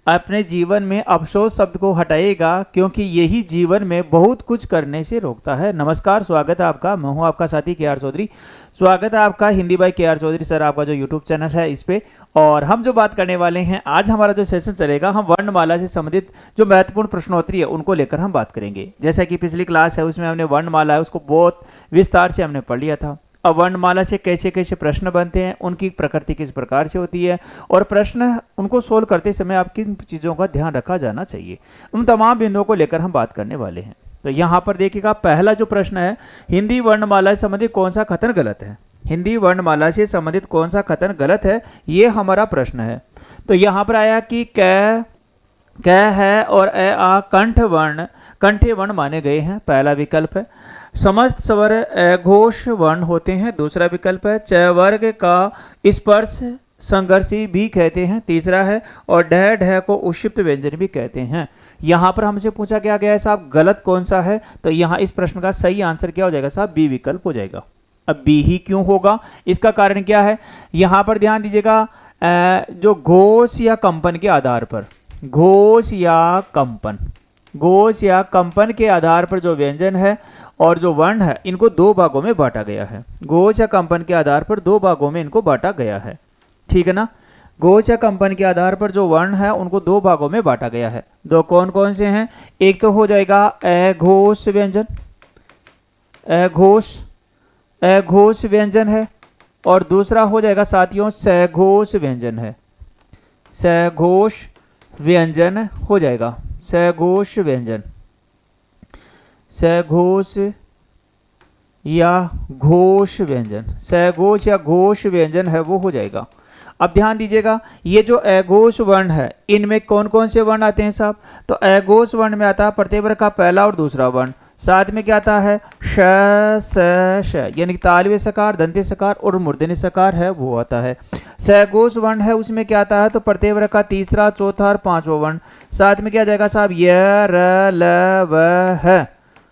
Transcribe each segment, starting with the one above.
अपने जीवन में अफसोस शब्द को हटाइएगा, क्योंकि यही जीवन में बहुत कुछ करने से रोकता है। नमस्कार, स्वागत है आपका। मैं हूं आपका साथी के आर चौधरी। स्वागत है आपका हिंदी बाई के आर चौधरी सर, आपका जो यूट्यूब चैनल है इस पे। और हम जो बात करने वाले हैं आज, हमारा जो सेशन चलेगा, हम वर्णमाला से संबंधित जो महत्वपूर्ण प्रश्नोत्तरी है उनको लेकर हम बात करेंगे। जैसा कि पिछली क्लास है उसमें हमने वर्णमाला है उसको बहुत विस्तार से हमने पढ़ लिया था। अब वर्णमाला से कैसे कैसे प्रश्न बनते हैं, उनकी प्रकृति किस प्रकार से होती है, और प्रश्न उनको सोल्व करते समय आप किन चीज़ों का ध्यान रखा जाना चाहिए, उन तमाम बिंदुओं को लेकर हम बात करने वाले हैं। तो यहाँ पर देखिएगा, पहला जो प्रश्न है, हिंदी वर्णमाला से संबंधित कौन सा कथन गलत है। हिंदी वर्णमाला से संबंधित कौन सा कथन गलत है, ये हमारा प्रश्न है। तो यहाँ पर आया कि क है और आ कंठे वर्ण माने गए हैं, पहला विकल्प है। समस्त स्वर अघोष वर्ण होते हैं, दूसरा विकल्प है। च वर्ग का स्पर्श संघर्षी भी कहते हैं, तीसरा है। और ढह को उक्षिप्त व्यंजन भी कहते हैं। यहाँ पर हमसे पूछा क्या गया है साहब, गलत कौन सा है। तो यहाँ इस प्रश्न का सही आंसर क्या हो जाएगा साहब, बी विकल्प हो जाएगा। अब बी ही क्यों होगा, इसका कारण क्या है, यहाँ पर ध्यान दीजिएगा। जो घोष या कंपन के आधार पर, घोष या कंपन के आधार पर जो व्यंजन है और जो वर्ण है, इनको दो भागों में बांटा गया है। घोष या कंपन के आधार पर दो भागों में इनको बांटा गया है, ठीक है ना। घोष या कंपन के आधार पर जो वर्ण है उनको दो भागों में बांटा गया है। दो कौन कौन से हैं, एक तो हो जाएगा अघोष व्यंजन, अघोष व्यंजन है, और दूसरा हो जाएगा साथियों सघोष व्यंजन है। सघोष व्यंजन हो जाएगा, सघोष व्यंजन, सघोष या घोष व्यंजन, सघोष या घोष व्यंजन है वो हो जाएगा। अब ध्यान दीजिएगा, ये जो अघोष वर्ण है इनमें कौन कौन से वर्ण आते हैं साहब। तो अघोष वर्ण में आता है प्रत्यय का पहला और दूसरा वर्ण, साथ में क्या आता है श स श, यानी तालव्य सकार, दंत्य सकार और मूर्धन्य सकार है वो आता है। सघोष वर्ण है उसमें क्या आता है, तो प्रत्यय का तीसरा, चौथा और पांचवा वर्ण, साथ में क्या जाएगा साहब य र ल व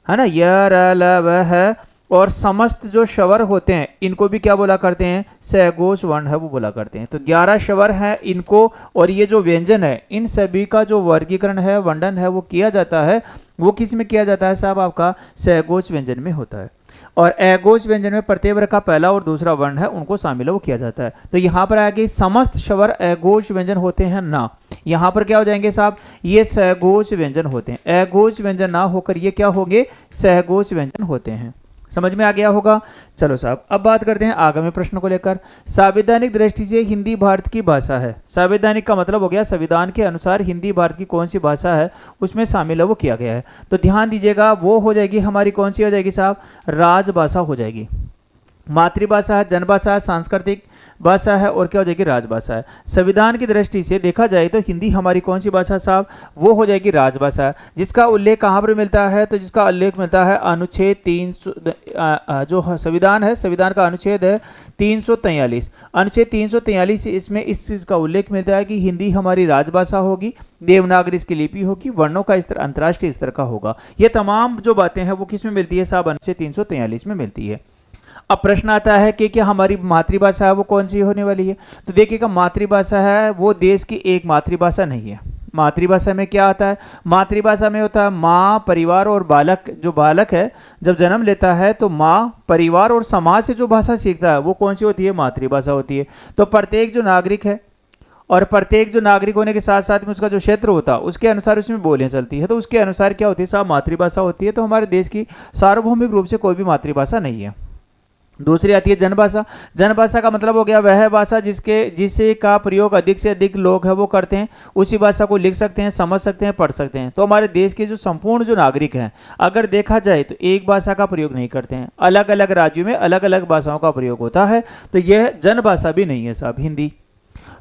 है ना, य र ल व है। और समस्त जो स्वर होते हैं इनको भी क्या बोला करते हैं, सघोष वर्ण है वो बोला करते हैं। तो 11 स्वर है इनको, और ये जो व्यंजन है इन सभी का जो वर्गीकरण है, वर्णन है वो किया जाता है, वो किस में किया जाता है साहब, आपका सघोष व्यंजन में होता है। और अघोष व्यंजन में प्रत्यय का पहला और दूसरा वर्ण है उनको शामिल है वो किया जाता है। तो यहाँ पर आगे समस्त स्वर अघोष व्यंजन होते हैं ना, यहाँ पर क्या हो जाएंगे साहब, ये सघोष व्यंजन होते हैं। अघोष व्यंजन ना होकर ये क्या होंगे, सघोष व्यंजन होते हैं। समझ में आ गया होगा। चलो साहब, अब बात करते हैं आगामी प्रश्न को लेकर। संवैधानिक दृष्टि से हिंदी भारत की भाषा है। संवैधानिक का मतलब हो गया संविधान के अनुसार हिंदी भारत की कौन सी भाषा है उसमें शामिल है वो किया गया है। तो ध्यान दीजिएगा, वो हो जाएगी हमारी कौन सी हो जाएगी साहब, राजभाषा हो जाएगी। मातृभाषा है, जनभाषा है, सांस्कृतिक भाषा है, और क्या हो जाएगी, राजभाषा है। संविधान की दृष्टि से देखा जाए तो हिंदी हमारी कौन सी भाषा साहब, वो हो जाएगी राजभाषा, जिसका उल्लेख कहाँ पर मिलता है, तो जिसका उल्लेख मिलता है अनुच्छेद 300, जो संविधान है, संविधान का अनुच्छेद है 343, अनुच्छेद 343, इसमें इस चीज़ का उल्लेख मिलता है कि हिंदी हमारी राजभाषा होगी, देवनागरी इसकी लिपि होगी, वर्णों का स्तर अंतर्राष्ट्रीय स्तर का होगा। ये तमाम जो बातें हैं वो किस में मिलती है साहब, अनुच्छेद 343 में मिलती है। अब प्रश्न आता है कि क्या हमारी मातृभाषा है वो कौन सी होने वाली है। तो देखिएगा, मातृभाषा है वो देश की एक मातृभाषा नहीं है। मातृभाषा में क्या आता है, मातृभाषा में होता है माँ, परिवार और बालक। जो बालक है जब जन्म लेता है तो माँ, परिवार और समाज से जो भाषा सीखता है वो कौन सी होती है, मातृभाषा होती है। तो प्रत्येक जो नागरिक है, और प्रत्येक जो नागरिक होने के साथ साथ में उसका जो क्षेत्र होता है उसके अनुसार उसमें बोलियां चलती है, तो उसके अनुसार क्या होती है साहब, मातृभाषा होती है। तो हमारे देश की सार्वभौमिक रूप से कोई भी मातृभाषा नहीं है। दूसरी आती है जनभाषा। जनभाषा का मतलब हो गया वह भाषा जिसे का प्रयोग अधिक से अधिक लोग है वो करते हैं, उसी भाषा को लिख सकते हैं, समझ सकते हैं, पढ़ सकते हैं। तो हमारे देश के जो संपूर्ण जो नागरिक हैं अगर देखा जाए तो एक भाषा का प्रयोग नहीं करते हैं, अलग अलग राज्यों में अलग अलग भाषाओं का प्रयोग होता है। तो यह जनभाषा भी नहीं है साहब, हिंदी।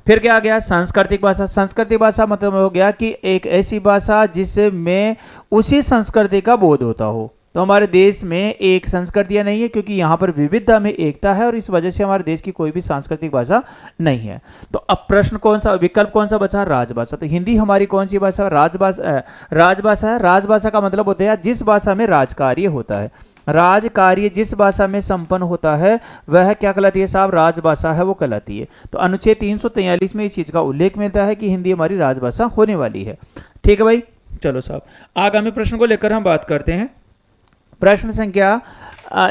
फिर क्या आ गया, सांस्कृतिक भाषा। सांस्कृतिक भाषा मतलब हो गया कि एक ऐसी भाषा जिसमें उसी संस्कृति का बोध होता हो। तो हमारे देश में एक संस्कृतियाँ नहीं है, क्योंकि यहाँ पर विविधता में एकता है, और इस वजह से हमारे देश की कोई भी सांस्कृतिक भाषा नहीं है। तो अब प्रश्न कौन सा, विकल्प कौन सा बचा, राजभाषा। तो हिंदी हमारी कौन सी भाषा, राजभाषा है। राजभाषा का मतलब होता है जिस भाषा में राजकार्य होता है। राज कार्य जिस भाषा में संपन्न होता है वह क्या कहलाती है साहब, राजभाषा है वो कहलाती है। तो अनुच्छेद 343 में इस चीज का उल्लेख मिलता है कि हिंदी हमारी राजभाषा होने वाली है। ठीक है भाई, चलो साहब आगामी प्रश्न को लेकर हम बात करते हैं। प्रश्न संख्या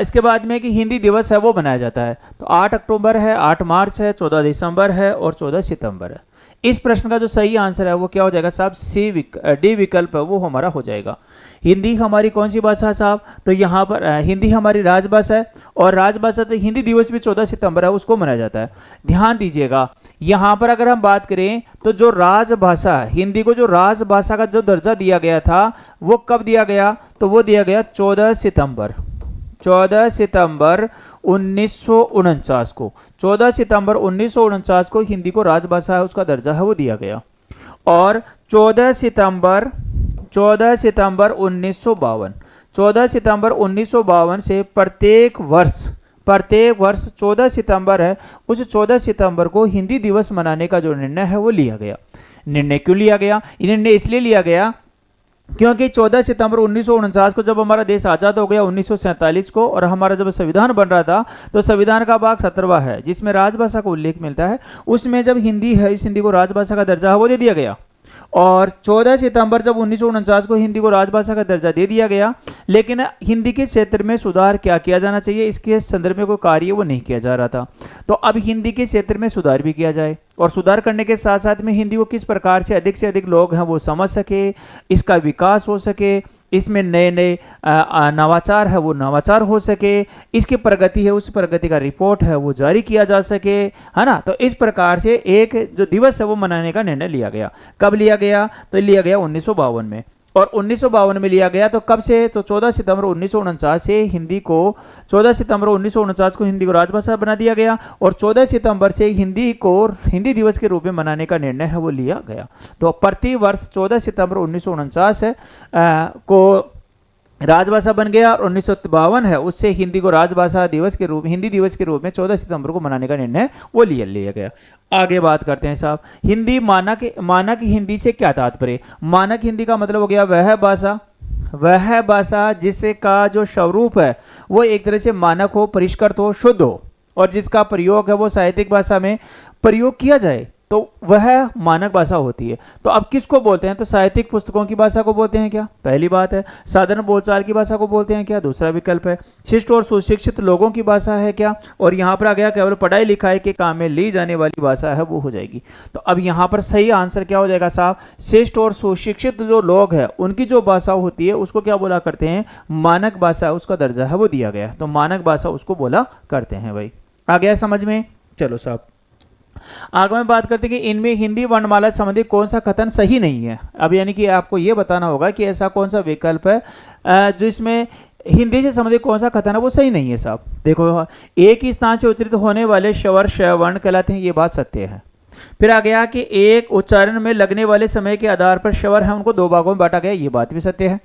इसके बाद में कि हिंदी दिवस है वो मनाया जाता है, तो 8 अक्टूबर है, 8 मार्च है, 14 दिसंबर है और 14 सितंबर है। इस प्रश्न का जो सही आंसर है वो क्या हो जाएगा साहब, डी विकल्प है वो हमारा हो जाएगा। हिंदी हमारी कौन सी भाषा है साहब, तो यहाँ पर हिंदी हमारी राजभाषा है और राजभाषा तो हिंदी दिवस भी 14 सितंबर है उसको मनाया जाता है। ध्यान दीजिएगा यहाँ पर अगर हम बात करें तो जो राजभाषा हिंदी को जो राजभाषा का जो दर्जा दिया गया था वो कब दिया गया, तो वो दिया गया 14 सितंबर 1949 को। 14 सितंबर 1949 को हिंदी को राजभाषा है उसका दर्जा है वो दिया गया। और 14 सितंबर 1952 से प्रत्येक वर्ष 14 सितंबर है, उस 14 सितंबर को हिंदी दिवस मनाने का जो निर्णय है वो लिया गया। निर्णय क्यों लिया गया, निर्णय इसलिए लिया गया क्योंकि 14 सितंबर 1949 को जब हमारा देश आज़ाद हो गया 1947 को, और हमारा जब संविधान बन रहा था तो संविधान का भाग 17वां है जिसमें राजभाषा का उल्लेख मिलता है, उसमें जब हिंदी है इस हिंदी को राजभाषा का दर्जा है वो दे दिया गया। और 14 सितंबर जब 1949 को हिंदी को राजभाषा का दर्जा दे दिया गया, लेकिन हिंदी के क्षेत्र में सुधार क्या किया जाना चाहिए इसके संदर्भ में कोई कार्य वो नहीं किया जा रहा था। तो अब हिंदी के क्षेत्र में सुधार भी किया जाए और सुधार करने के साथ साथ में हिंदी को किस प्रकार से अधिक लोग हैं वो समझ सके, इसका विकास हो सके, इसमें नए नए नवाचार है वो नवाचार हो सके, इसकी प्रगति है उस प्रगति का रिपोर्ट है वो जारी किया जा सके, है ना। तो इस प्रकार से एक जो दिवस है वो मनाने का निर्णय लिया गया। कब लिया गया, तो लिया गया 1952 में। और 1952 में लिया गया तो कब से, तो 14 सितंबर 1949 से हिंदी को 14 सितंबर 1949 को हिंदी को राजभाषा बना दिया गया और 14 सितंबर से हिंदी को हिंदी दिवस के रूप में मनाने का निर्णय है वो लिया गया। तो प्रति वर्ष 14 सितंबर 1949 को राजभाषा बन गया और 1952 है उससे हिंदी को राजभाषा दिवस के रूप हिंदी दिवस के रूप में 14 सितंबर को मनाने का निर्णय वो लिया गया। आगे बात करते हैं साहब, हिंदी मानक हिंदी से क्या तात्पर्य। मानक हिंदी का मतलब हो गया वह भाषा जिसका जो स्वरूप है वो एक तरह से मानक हो, परिष्कृत हो, शुद्ध हो और जिसका प्रयोग है वो साहित्यिक भाषा में प्रयोग किया जाए, तो वह मानक भाषा होती है। तो अब किसको बोलते हैं, तो साहित्यिक पुस्तकों की भाषा को बोलते हैं क्या, पहली बात है। साधारण बोलचाल की भाषा को बोलते हैं क्या, दूसरा विकल्प है। शिष्ट और सुशिक्षित लोगों की भाषा है क्या, और यहाँ पर आ गया केवल पढ़ाई लिखाई के काम में ली जाने वाली भाषा है वो हो जाएगी। तो अब यहाँ पर सही आंसर क्या हो जाएगा साहब, शिष्ट और सुशिक्षित जो लोग हैं उनकी जो भाषा होती है उसको क्या बोला करते हैं, मानक भाषा, उसका दर्जा है वो दिया गया। तो मानक भाषा उसको बोला करते हैं भाई। आ गया समझ में। चलो साहब आगे में बात करते हैं कि इनमें हिंदी वर्णमाला संबंधी कौन सा कथन सही नहीं है। अब यानी कि आपको यह बताना होगा कि ऐसा कौन सा विकल्प है जिसमें हिंदी से संबंधित कौन सा कथन है वो सही नहीं है साहब। देखो, एक ही स्थान से उच्चारित होने वाले स्वर वर्ण कहलाते हैं, ये बात सत्य है। फिर आ गया कि एक उच्चारण में लगने वाले समय के आधार पर स्वर है उनको दो भागों में बांटा गया, ये बात भी सत्य है।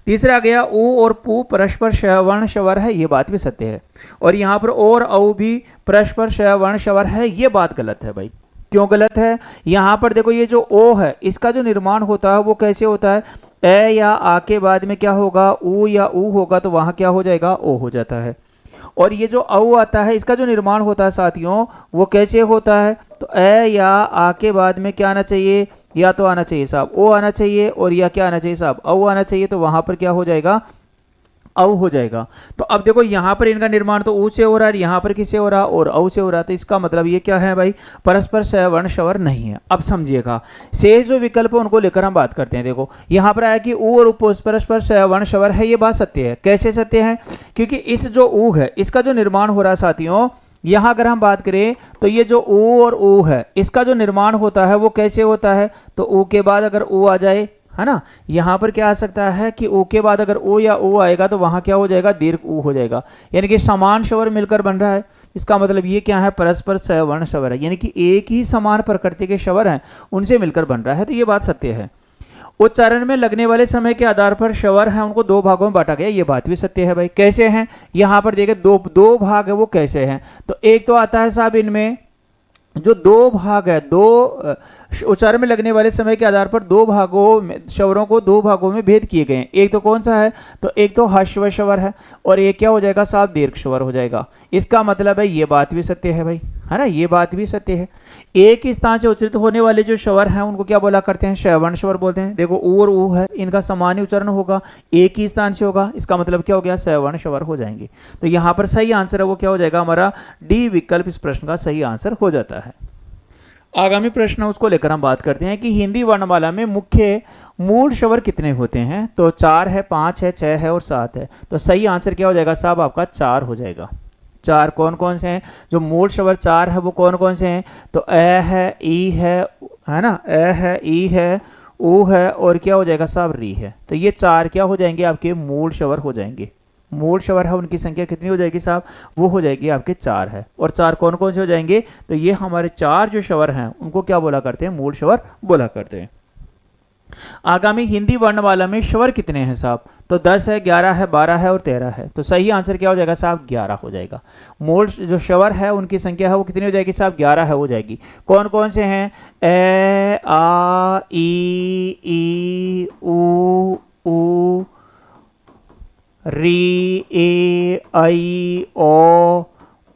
तीसरा आ गया ऊ और पू परस्पर वर्ण स्वर है, ये बात भी सत्य है। और यहाँ पर और औ भी परस्पर वर्ण स्वर है, ये बात गलत है भाई। क्यों गलत है, यहाँ पर देखो ये जो ओ है इसका जो निर्माण होता है वो कैसे होता है, ए या आ के बाद में क्या होगा, ऊ या ऊ होगा तो वहां क्या हो जाएगा, ओ हो जाता है। और ये जो औ आता है इसका जो निर्माण होता है साथियों वो कैसे होता है, तो ए या आ के बाद में क्या आना चाहिए, या तो आना चाहिए साहब ओ आना चाहिए, और या क्या आना चाहिए साहब, औ आना चाहिए। तो वहां पर क्या हो जाएगा, औ हो जाएगा। तो अब देखो यहाँ पर इनका निर्माण तो ऊ से हो रहा है, यहाँ पर किससे हो रहा है, और औ से हो रहा है। तो इसका मतलब ये क्या है भाई, परस्पर सवर्ण स्वर नहीं है। अब समझिएगा, शेष जो विकल्प है उनको लेकर हम बात करते हैं। देखो यहाँ पर आया कि ऊ और परस्पर सवर्ण स्वर है, ये बात सत्य है। कैसे सत्य है, क्योंकि इस जो ऊ है इसका जो निर्माण हो रहा है साथियों, यहाँ अगर हम बात करें तो ये जो ऊ और ऊ है इसका जो निर्माण होता है वो कैसे होता है, तो ऊ के बाद अगर ऊ आ जाए, है ना, यहाँ पर क्या आ सकता है कि ऊ के बाद अगर ओ या ओ आएगा तो वहां क्या हो जाएगा, दीर्घ ऊ हो जाएगा। यानी कि समान स्वर मिलकर बन रहा है, इसका मतलब ये क्या है, परस्पर सवर्ण स्वर है, यानी कि एक ही समान प्रकृति के स्वर हैं उनसे मिलकर बन रहा है। तो ये बात सत्य है। उच्चारण में लगने वाले समय के आधार पर स्वर है उनको दो भागों में बांटा गया, ये बात भी सत्य है भाई। कैसे हैं, यहाँ पर देखिए दो भाग है वो कैसे हैं, तो एक तो आता है साहब इनमें जो दो भाग है, दो उच्चारण में लगने वाले समय के आधार पर दो भागों में, स्वरों को दो भागों में भेद किए गए हैं। एक तो कौन सा है, तो एक तो ह्रस्व स्वर है और एक क्या हो जाएगा साहब, दीर्घ स्वर हो जाएगा। इसका मतलब है ये बात भी सत्य है भाई, है ना, ये बात भी सत्य है। एक ही स्थान से उच्चारित होने वाले जो स्वर हैं उनको क्या बोला करते हैं, श्रवण स्वर बोलते हैं। देखो ऊ और ऊ है, इनका सामान्य उच्चारण होगा, एक ही स्थान से होगा, इसका मतलब क्या हो गया, श्रवण स्वर हो जाएंगे। तो यहाँ पर सही आंसर है वो क्या हो जाएगा, हमारा डी विकल्प इस प्रश्न का सही आंसर हो जाता है। आगामी प्रश्न उसको लेकर हम बात करते हैं कि हिंदी वर्णमाला में मुख्य मूल स्वर कितने होते हैं। तो 4 है, 5 है, 6 है और 7 है। तो सही आंसर क्या हो जाएगा साहब, आपका 4 हो जाएगा। 4 कौन कौन से हैं, जो मूल स्वर 4 है वो कौन कौन से हैं, तो ए है, ई है ना, ए है, ई है, ऊ है और क्या हो जाएगा साहब, री है। तो ये 4 क्या हो जाएंगे, आपके मूल स्वर हो जाएंगे। मूल स्वर है उनकी संख्या कितनी हो जाएगी साहब, वो हो जाएगी आपके 4 है। और 4 कौन कौन से हो जाएंगे, तो ये हमारे 4 जो स्वर हैं उनको क्या बोला करते हैं, मूल स्वर बोला करते हैं। आगामी हिंदी वर्णमाला में स्वर कितने हैं साहब, तो 10 है, 11 है, 12 है और 13 है। तो सही आंसर क्या हो जाएगा साहब, 11 हो जाएगा। मूल जो स्वर है उनकी संख्या है वो कितनी हो जाएगी साहब, 11 है हो जाएगी। कौन कौन से हैं, ए, आ, ई, ऊ, री, ए, आई, ओ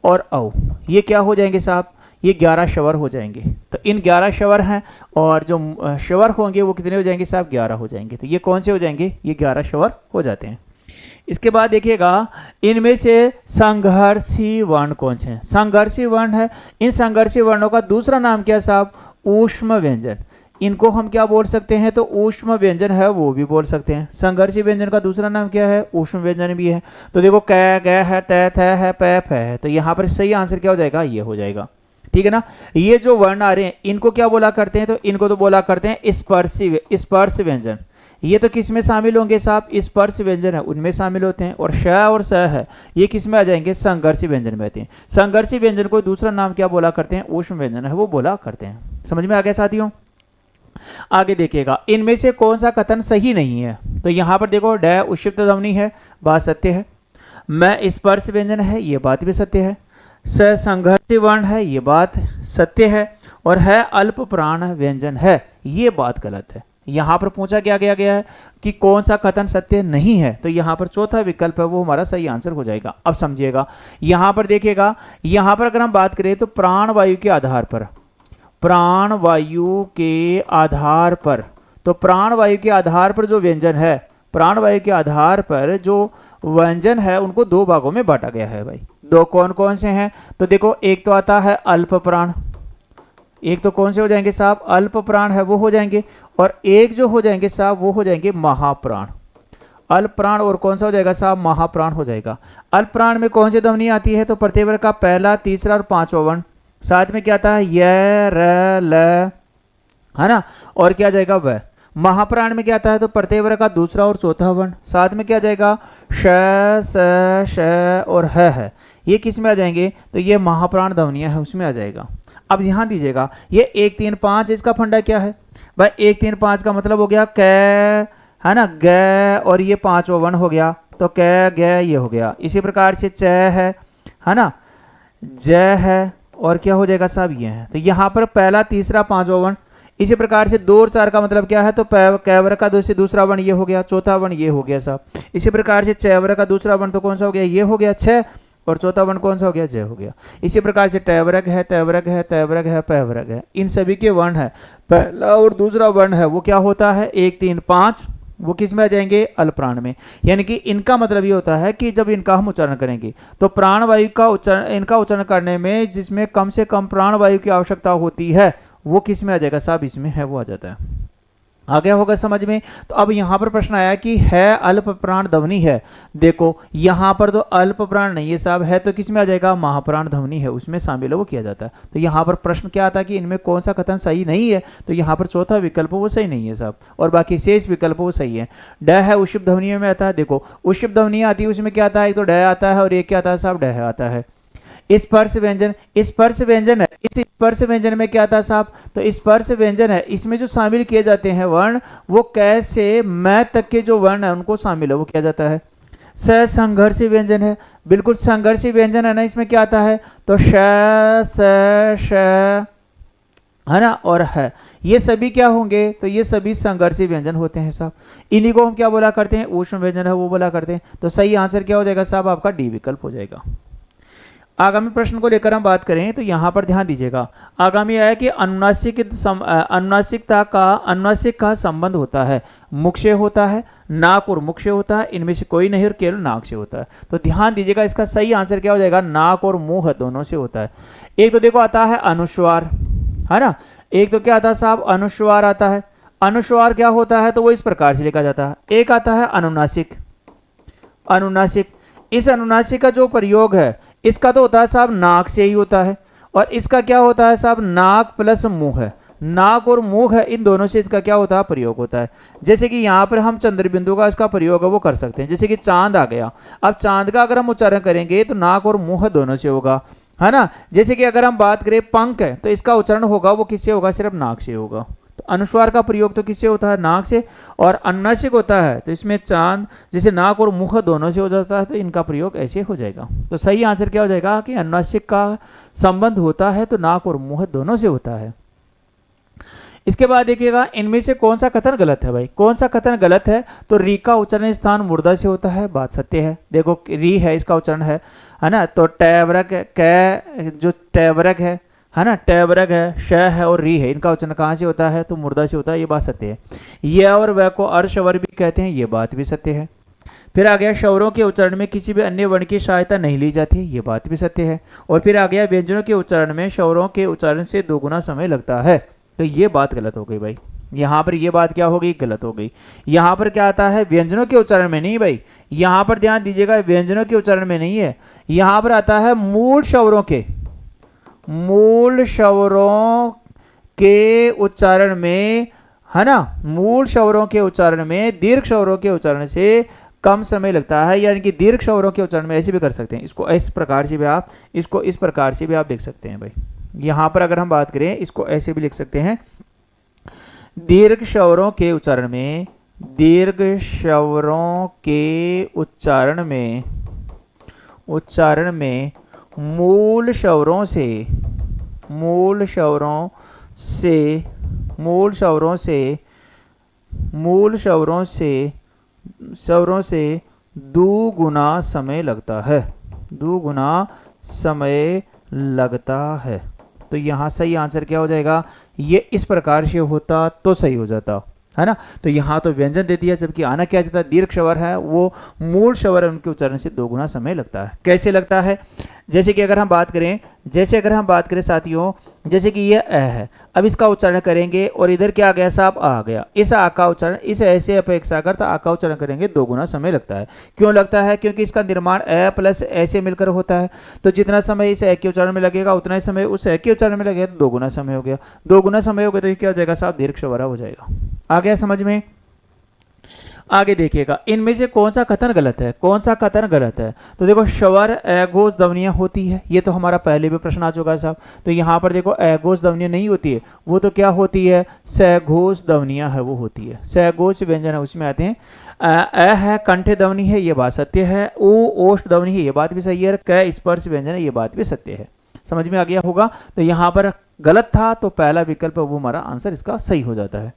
और औ। ये क्या हो जाएंगे साहब, ये 11 स्वर हो जाएंगे। तो इन 11 स्वर हैं और जो स्वर होंगे वो कितने हो जाएंगे साहब, 11 हो जाएंगे। तो ये कौन से हो जाएंगे, ये 11 स्वर हो जाते हैं। इसके बाद देखिएगा इनमें से संघर्षी वर्ण कौन से हैं। संघर्षी वर्ण है, इन संघर्षी वर्णों का दूसरा नाम क्या है साहब, ऊष्म व्यंजन। इनको हम क्या बोल सकते हैं, तो ऊष्म व्यंजन है वो भी बोल सकते हैं। संघर्षी व्यंजन का दूसरा नाम क्या है, ऊष्म व्यंजन भी है। तो देखो कै, गै है, तै, थ है, पै, फ है। तो यहाँ पर सही आंसर क्या हो जाएगा, ये हो जाएगा। ठीक है ना। ये जो वर्ण आ रहे हैं इनको क्या बोला करते हैं, तो इनको तो बोला करते हैं स्पर्श व्यंजन। ये तो किस में शामिल होंगे साहब, स्पर्श व्यंजन है उनमें शामिल होते हैं। और श और स है ये किस में आ जाएंगे, संघर्षी व्यंजन में आते हैं। संघर्षी व्यंजन को दूसरा नाम क्या बोला करते हैं, ऊष्म व्यंजन है वो बोला करते हैं। समझ में आ गया साथियों। आगे देखिएगा इनमें से कौन सा कथन सही नहीं है। तो यहां पर देखो डै उक्षिप्त ध्वनि है, बात सत्य है। मैं स्पर्श व्यंजन है, ये बात भी सत्य है। स संघर्षी वर्ण है, ये बात सत्य है। और है अल्प प्राण व्यंजन है, ये बात गलत है। यहां पर पूछा क्या गया है कि कौन सा कथन सत्य नहीं है। तो यहां पर चौथा विकल्प है वो हमारा सही आंसर हो जाएगा। अब समझिएगा यहां पर देखिएगा, यहां पर अगर हम बात करें तो प्राण वायु के आधार पर, प्राण वायु के आधार पर, तो प्राण वायु के आधार पर जो व्यंजन है, प्राण वायु के आधार पर जो व्यंजन है उनको दो भागों में बांटा गया है भाई। दो कौन कौन से हैं, तो देखो एक तो आता है अल्प प्राण, एक तो कौन से हो जाएंगे साहब, अल्प प्राण है वो हो जाएंगे। और एक जो हो जाएंगे साहब वो हो जाएंगे महाप्राण। अल्प प्राण और कौन सा हो जाएगा साहब, महाप्राण हो जाएगा। अल्प प्राण में कौन सी ध्वनि आती है, तो प्रत्यय वर्ग का पहला, तीसरा और पांचवा वर्ण। साथ में क्या आता है, य, र, ल, है ना, और क्या जाएगा वह। महाप्राण में क्या आता है, तो प्रत्यय वर्ग का दूसरा और चौथा वर्ण। साथ में क्या जाएगा, श, स, श और है। ये किस में आ जाएंगे, तो ये महाप्राण ध्वनियां है उसमें आ जाएगा। अब ध्यान दीजिएगा ये 1 3 5 इसका फंडा क्या है भाई, 1 3 5 का मतलब हो गया कै, है ना, ग और ये पांचवा वर्ण हो गया, तो कै ग ये हो गया। इसी प्रकार से च है ना, ज है और क्या हो जाएगा साहब ये है। तो यहाँ पर पहला, तीसरा, पांचवा वर्ण। इसी प्रकार से 2 और 4 का मतलब क्या है, तो कै वर्ग का दूसरा वर्ण ये हो गया, चौथा वर्ण ये हो गया साहब। इसी प्रकार से च वर्ग का दूसरा वर्ण तो कौन सा हो गया, ये हो गया 6 और चौथा वर्ण कौन सा हो गया, जय हो गया। इसी प्रकार से ट वर्ग है, त वर्ग है, त वर्ग है, प वर्ग है। इन सभी के वर्ण है, पहला और दूसरा वर्ण है वो क्या होता है 1 3 5, वो किस में आ जाएंगे, अल्पप्राण में। यानी कि इनका मतलब ये होता है कि जब इनका हम उच्चारण करेंगे तो प्राण वायु का उच्चारण, इनका उच्चारण करने में जिसमें कम से कम प्राण वायु की आवश्यकता होती है वो किस में आ जाएगा साहब, इसमें है वो आ जाता है। आ गया होगा समझ में। तो अब यहाँ पर प्रश्न आया कि है अल्प प्राण ध्वनि है। देखो यहाँ पर तो अल्प प्राण नहीं है साहब, है तो किस में आ जाएगा, महाप्राण ध्वनि है उसमें शामिल है वो किया जाता है। तो यहाँ पर प्रश्न क्या आता है कि इनमें कौन सा कथन सही नहीं है, तो यहाँ पर चौथा विकल्प वो सही नहीं है साहब, और बाकी शेष विकल्प वो सही है। ड है उष्प ध्वनियों में आता है, देखो उष्प ध्वनि आती है उसमें क्या आता है, एक तो ड आता है और एक क्या आता है साहब, ड आता है। स्पर्श व्यंजन, स्पर्श व्यंजन है, इस स्पर्श व्यंजन में क्या आता है साहब, तो स्पर्श व्यंजन है इसमें जो शामिल किए जाते हैं वर्ण वो कैसे मैं तक के जो वर्ण है उनको शामिल है वो किया जाता है। स संघर्षी व्यंजन है, बिल्कुल संघर्षी व्यंजन है ना, इसमें क्या आता है तो श स श है ना और है, ये सभी क्या होंगे तो ये सभी संघर्षी व्यंजन होते हैं साहब। इन्हीं को हम क्या बोला करते हैं, ऊष्म व्यंजन है वो बोला करते हैं। तो सही आंसर क्या हो जाएगा साहब, आपका डी विकल्प हो जाएगा। आगामी प्रश्न को लेकर हम बात करें तो यहाँ पर ध्यान दीजिएगा, आगामी है कि अनुनासिक का संबंध होता है, मुख से होता है, नाक और मुख से होता है, इनमें से कोई नहीं और केवल नाक से होता है। तो ध्यान दीजिएगा, इसका सही आंसर क्या हो जाएगा, नाक और मुंह दोनों से होता है। एक तो देखो आता है अनुस्वार, है ना, एक तो क्या आता है साहब अनुस्वार आता है। अनुस्वार क्या होता है तो वो इस प्रकार से लिखा जाता है। एक आता है अनुनासिक, अनुनासिक, इस अनुनासिक का जो प्रयोग है इसका तो होता है साहब नाक से ही होता है, और इसका क्या होता है साहब नाक प्लस मुंह है, नाक और मुंह है, इन दोनों से इसका क्या होता है प्रयोग होता है। जैसे कि यहाँ पर हम चंद्र बिंदु का इसका प्रयोग है वो कर सकते हैं, जैसे कि चांद आ गया, अब चांद का अगर हम उच्चारण करेंगे तो नाक और मुंह दोनों से होगा, है ना। जैसे कि अगर हम बात करें पंख है तो इसका उच्चारण होगा वो किससे होगा, सिर्फ नाक से होगा। तो अनुस्वार का प्रयोग तो किससे होता है, नाक से, और अनुनासिक होता है तो इसमें चांद जैसे नाक और मुख दोनों से हो जाता है, तो इनका प्रयोग ऐसे हो जाएगा। तो सही आंसर क्या हो जाएगा कि अनुनासिक का संबंध होता है तो नाक और मुंह दोनों से होता है। इसके बाद देखिएगा, इनमें से कौन सा कथन गलत है भाई, कौन सा कथन गलत है तो री का उच्चारण स्थान मुर्दा से होता है, बात सत्य है। देखो री है इसका उच्चारण है ना, तो टैवरक कै जो टैवरक है ना, टैवरक है, श है और री है, इनका उच्चारण कहाँ से होता है तो मुर्दा से होता है, ये बात सत्य है। ये और वह को अर्शवर भी कहते हैं, ये बात भी सत्य है। फिर आ गया स्वरों के उच्चारण में किसी भी अन्य वर्ण की सहायता नहीं ली जाती है, ये बात भी सत्य है। और फिर आ गया व्यंजनों के उच्चारण में स्वरों के उच्चारण से 2 गुना समय लगता है, तो ये बात गलत हो गई भाई। यहाँ पर ये बात क्या हो गई, गलत हो गई। यहाँ पर क्या आता है व्यंजनों के उच्चारण में नहीं भाई, यहाँ पर ध्यान दीजिएगा व्यंजनों के उच्चारण में नहीं है, यहाँ पर आता है मूल स्वरों के, मूल स्वरों के उच्चारण में, है ना, मूल स्वरों के उच्चारण में दीर्घ स्वरों के उच्चारण से कम समय लगता है, यानी कि दीर्घ स्वरों के उच्चारण में ऐसे भी कर सकते हैं, इसको इस प्रकार से भी आप, इसको इस प्रकार से भी आप देख सकते हैं भाई। यहाँ पर अगर हम बात करें इसको ऐसे भी लिख सकते हैं, दीर्घ स्वरों के उच्चारण में, दीर्घ स्वरों के उच्चारण में, उच्चारण में मूल स्वरों से, मूल स्वरों से, मूल स्वरों से, मूल स्वरों से, स्वरों से 2 गुना समय लगता है, 2 गुना समय लगता है। तो यहाँ सही आंसर क्या हो जाएगा, ये इस प्रकार से होता तो सही हो जाता, है ना। तो यहाँ तो व्यंजन दे दिया, जबकि आना क्या चाहता है, दीर्घ स्वर है वो मूल स्वर है, उनके उच्चारण से 2 गुना समय लगता है। कैसे लगता है, जैसे कि अगर हम बात करें, जैसे अगर हम बात करें साथियों, जैसे कि ये अ है, अब इसका उच्चारण करेंगे और इधर क्या आ गया साहब आ गया, इस आ का उच्चारण इस ऐसे अपेक्षा करता आ का उच्चारण करेंगे 2 गुना समय लगता है। क्यों लगता है, क्योंकि इसका निर्माण अ प्लस ऐसे मिलकर होता है, तो जितना समय इस अ के उच्चारण में लगेगा उतना ही समय उस अ के उच्चारण में लगेगा, तो 2 गुना समय हो गया, 2 गुना समय हो गया तो ये क्या हो जाएगा साहब, दीर्घ स्वर हो जाएगा। आ गया समझ में। आगे देखिएगा, इनमें से कौन सा कथन गलत है, कौन सा कथन गलत है, तो देखो स्वर अघोष ध्वनियां होती है, ये तो हमारा पहले भी प्रश्न आ चुका है साहब। तो यहाँ पर देखो अघोष ध्वनियां नहीं होती है, वो तो क्या होती है, सघोष ध्वनियां है वो होती है, सघोष व्यंजन है उसमें आते हैं। अ है कंठ ध्वनि है, ये बात सत्य है। ओ ओष्ठ ध्वनि है, ये बात भी सही है। क स्पर्श व्यंजन है, ये बात भी सत्य है। समझ में आ गया होगा। तो यहाँ पर गलत था तो पहला विकल्प वो हमारा आंसर इसका सही हो जाता है।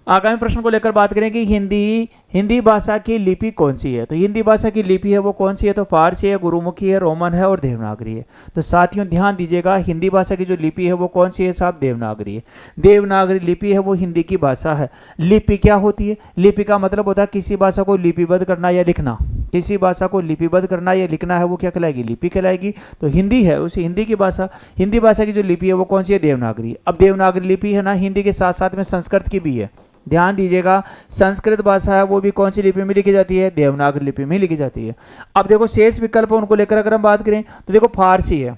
आगामी प्रश्न को लेकर बात करें कि हिंदी भाषा की लिपि कौन सी है, तो हिंदी भाषा की लिपि है वो कौन सी है, तो फारसी है, गुरुमुखी है, रोमन है और देवनागरी है। तो साथियों ध्यान दीजिएगा, हिंदी भाषा की जो लिपि है वो कौन सी है साहब, देवनागरी है। देवनागरी लिपि है वो हिंदी की भाषा है। लिपि क्या होती है, लिपि का मतलब होता है किसी भाषा को लिपिबद्ध करना या लिखना, किसी भाषा को लिपिबद्ध करना या लिखना है वो क्या कहलाएगी, लिपि कहलाएगी। तो हिंदी है उसी हिंदी की भाषा, हिंदी भाषा की जो लिपि है वो कौन सी है, देवनागरी। अब देवनागरी लिपि है ना, हिंदी के साथ साथ में संस्कृत की भी है। ध्यान दीजिएगा, संस्कृत भाषा है वो भी कौन सी लिपि में लिखी जाती है, देवनागरी लिपि में लिखी जाती है। अब देखो शेष विकल्प उनको लेकर अगर हम बात करें तो देखो फारसी है,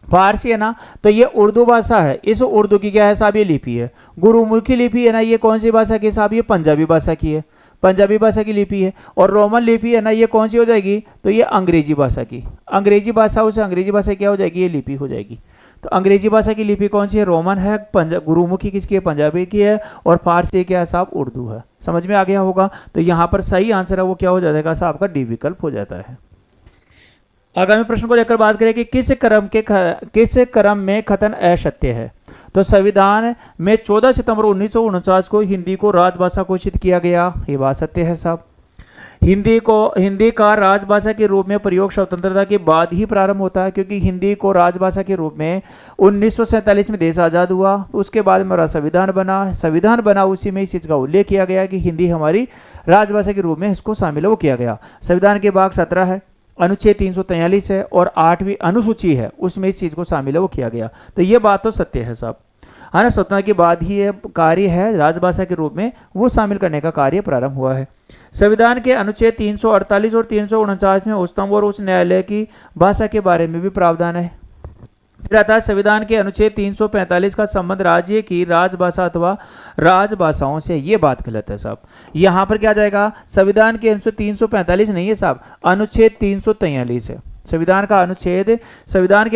फारसी है ना, तो ये उर्दू भाषा है, इस उर्दू की क्या है साहब, ये लिपि है। गुरुमुखी लिपि है ना, ये कौन सी भाषा की साहब, ये पंजाबी भाषा की है, पंजाबी भाषा की लिपि है। और रोमन लिपि है ना, ये कौन सी हो जाएगी, तो ये अंग्रेजी भाषा की, अंग्रेजी भाषा, उस अंग्रेजी भाषा क्या हो जाएगी, ये लिपि हो जाएगी। तो अंग्रेजी भाषा की लिपि कौन सी है? रोमन है। गुरुमुखी किसकी है? पंजाबी की है। और फारसी क्या है साहब? उर्दू है। समझ में आ गया होगा। तो यहाँ पर सही आंसर है वो क्या हो जाएगा साहब? आपका डी विकल्प हो जाता है। आगामी प्रश्न को लेकर बात करें कि किस क्रम में कथन असत्य है? तो संविधान में 14 सितंबर 1949 को हिंदी को राजभाषा घोषित किया गया, ये बात सत्य है साहब। हिंदी का राजभाषा के रूप में प्रयोग स्वतंत्रता के बाद ही प्रारंभ होता है, क्योंकि हिंदी को राजभाषा के रूप में 1947 में देश आज़ाद हुआ, उसके बाद हमारा संविधान बना उसी में इस चीज़ का उल्लेख किया गया कि हिंदी हमारी राजभाषा के रूप में इसको शामिल वो किया गया। संविधान के भाग 17 है, अनुच्छेद 343 है और 8वीं अनुसूची है, उसमें इस चीज़ को शामिल वो किया गया। तो ये बात तो सत्य है साहब, है ना। स्वतंत्रता के बाद ही ये कार्य है राजभाषा के रूप में वो शामिल करने का कार्य प्रारंभ हुआ है। संविधान के अनुच्छेद 348 और 349 में उच्चतम और उच्च न्यायालय की भाषा के बारे में भी प्रावधान है। फिर आता है संविधान के अनुच्छेद 345 का संबंध राज्य की राजभाषा अथवा राजभाषाओं से, ये बात गलत है साहब। यहाँ पर क्या जाएगा? संविधान के अनुच्छेद 345 नहीं है साहब, अनुच्छेद 343 है। संविधान के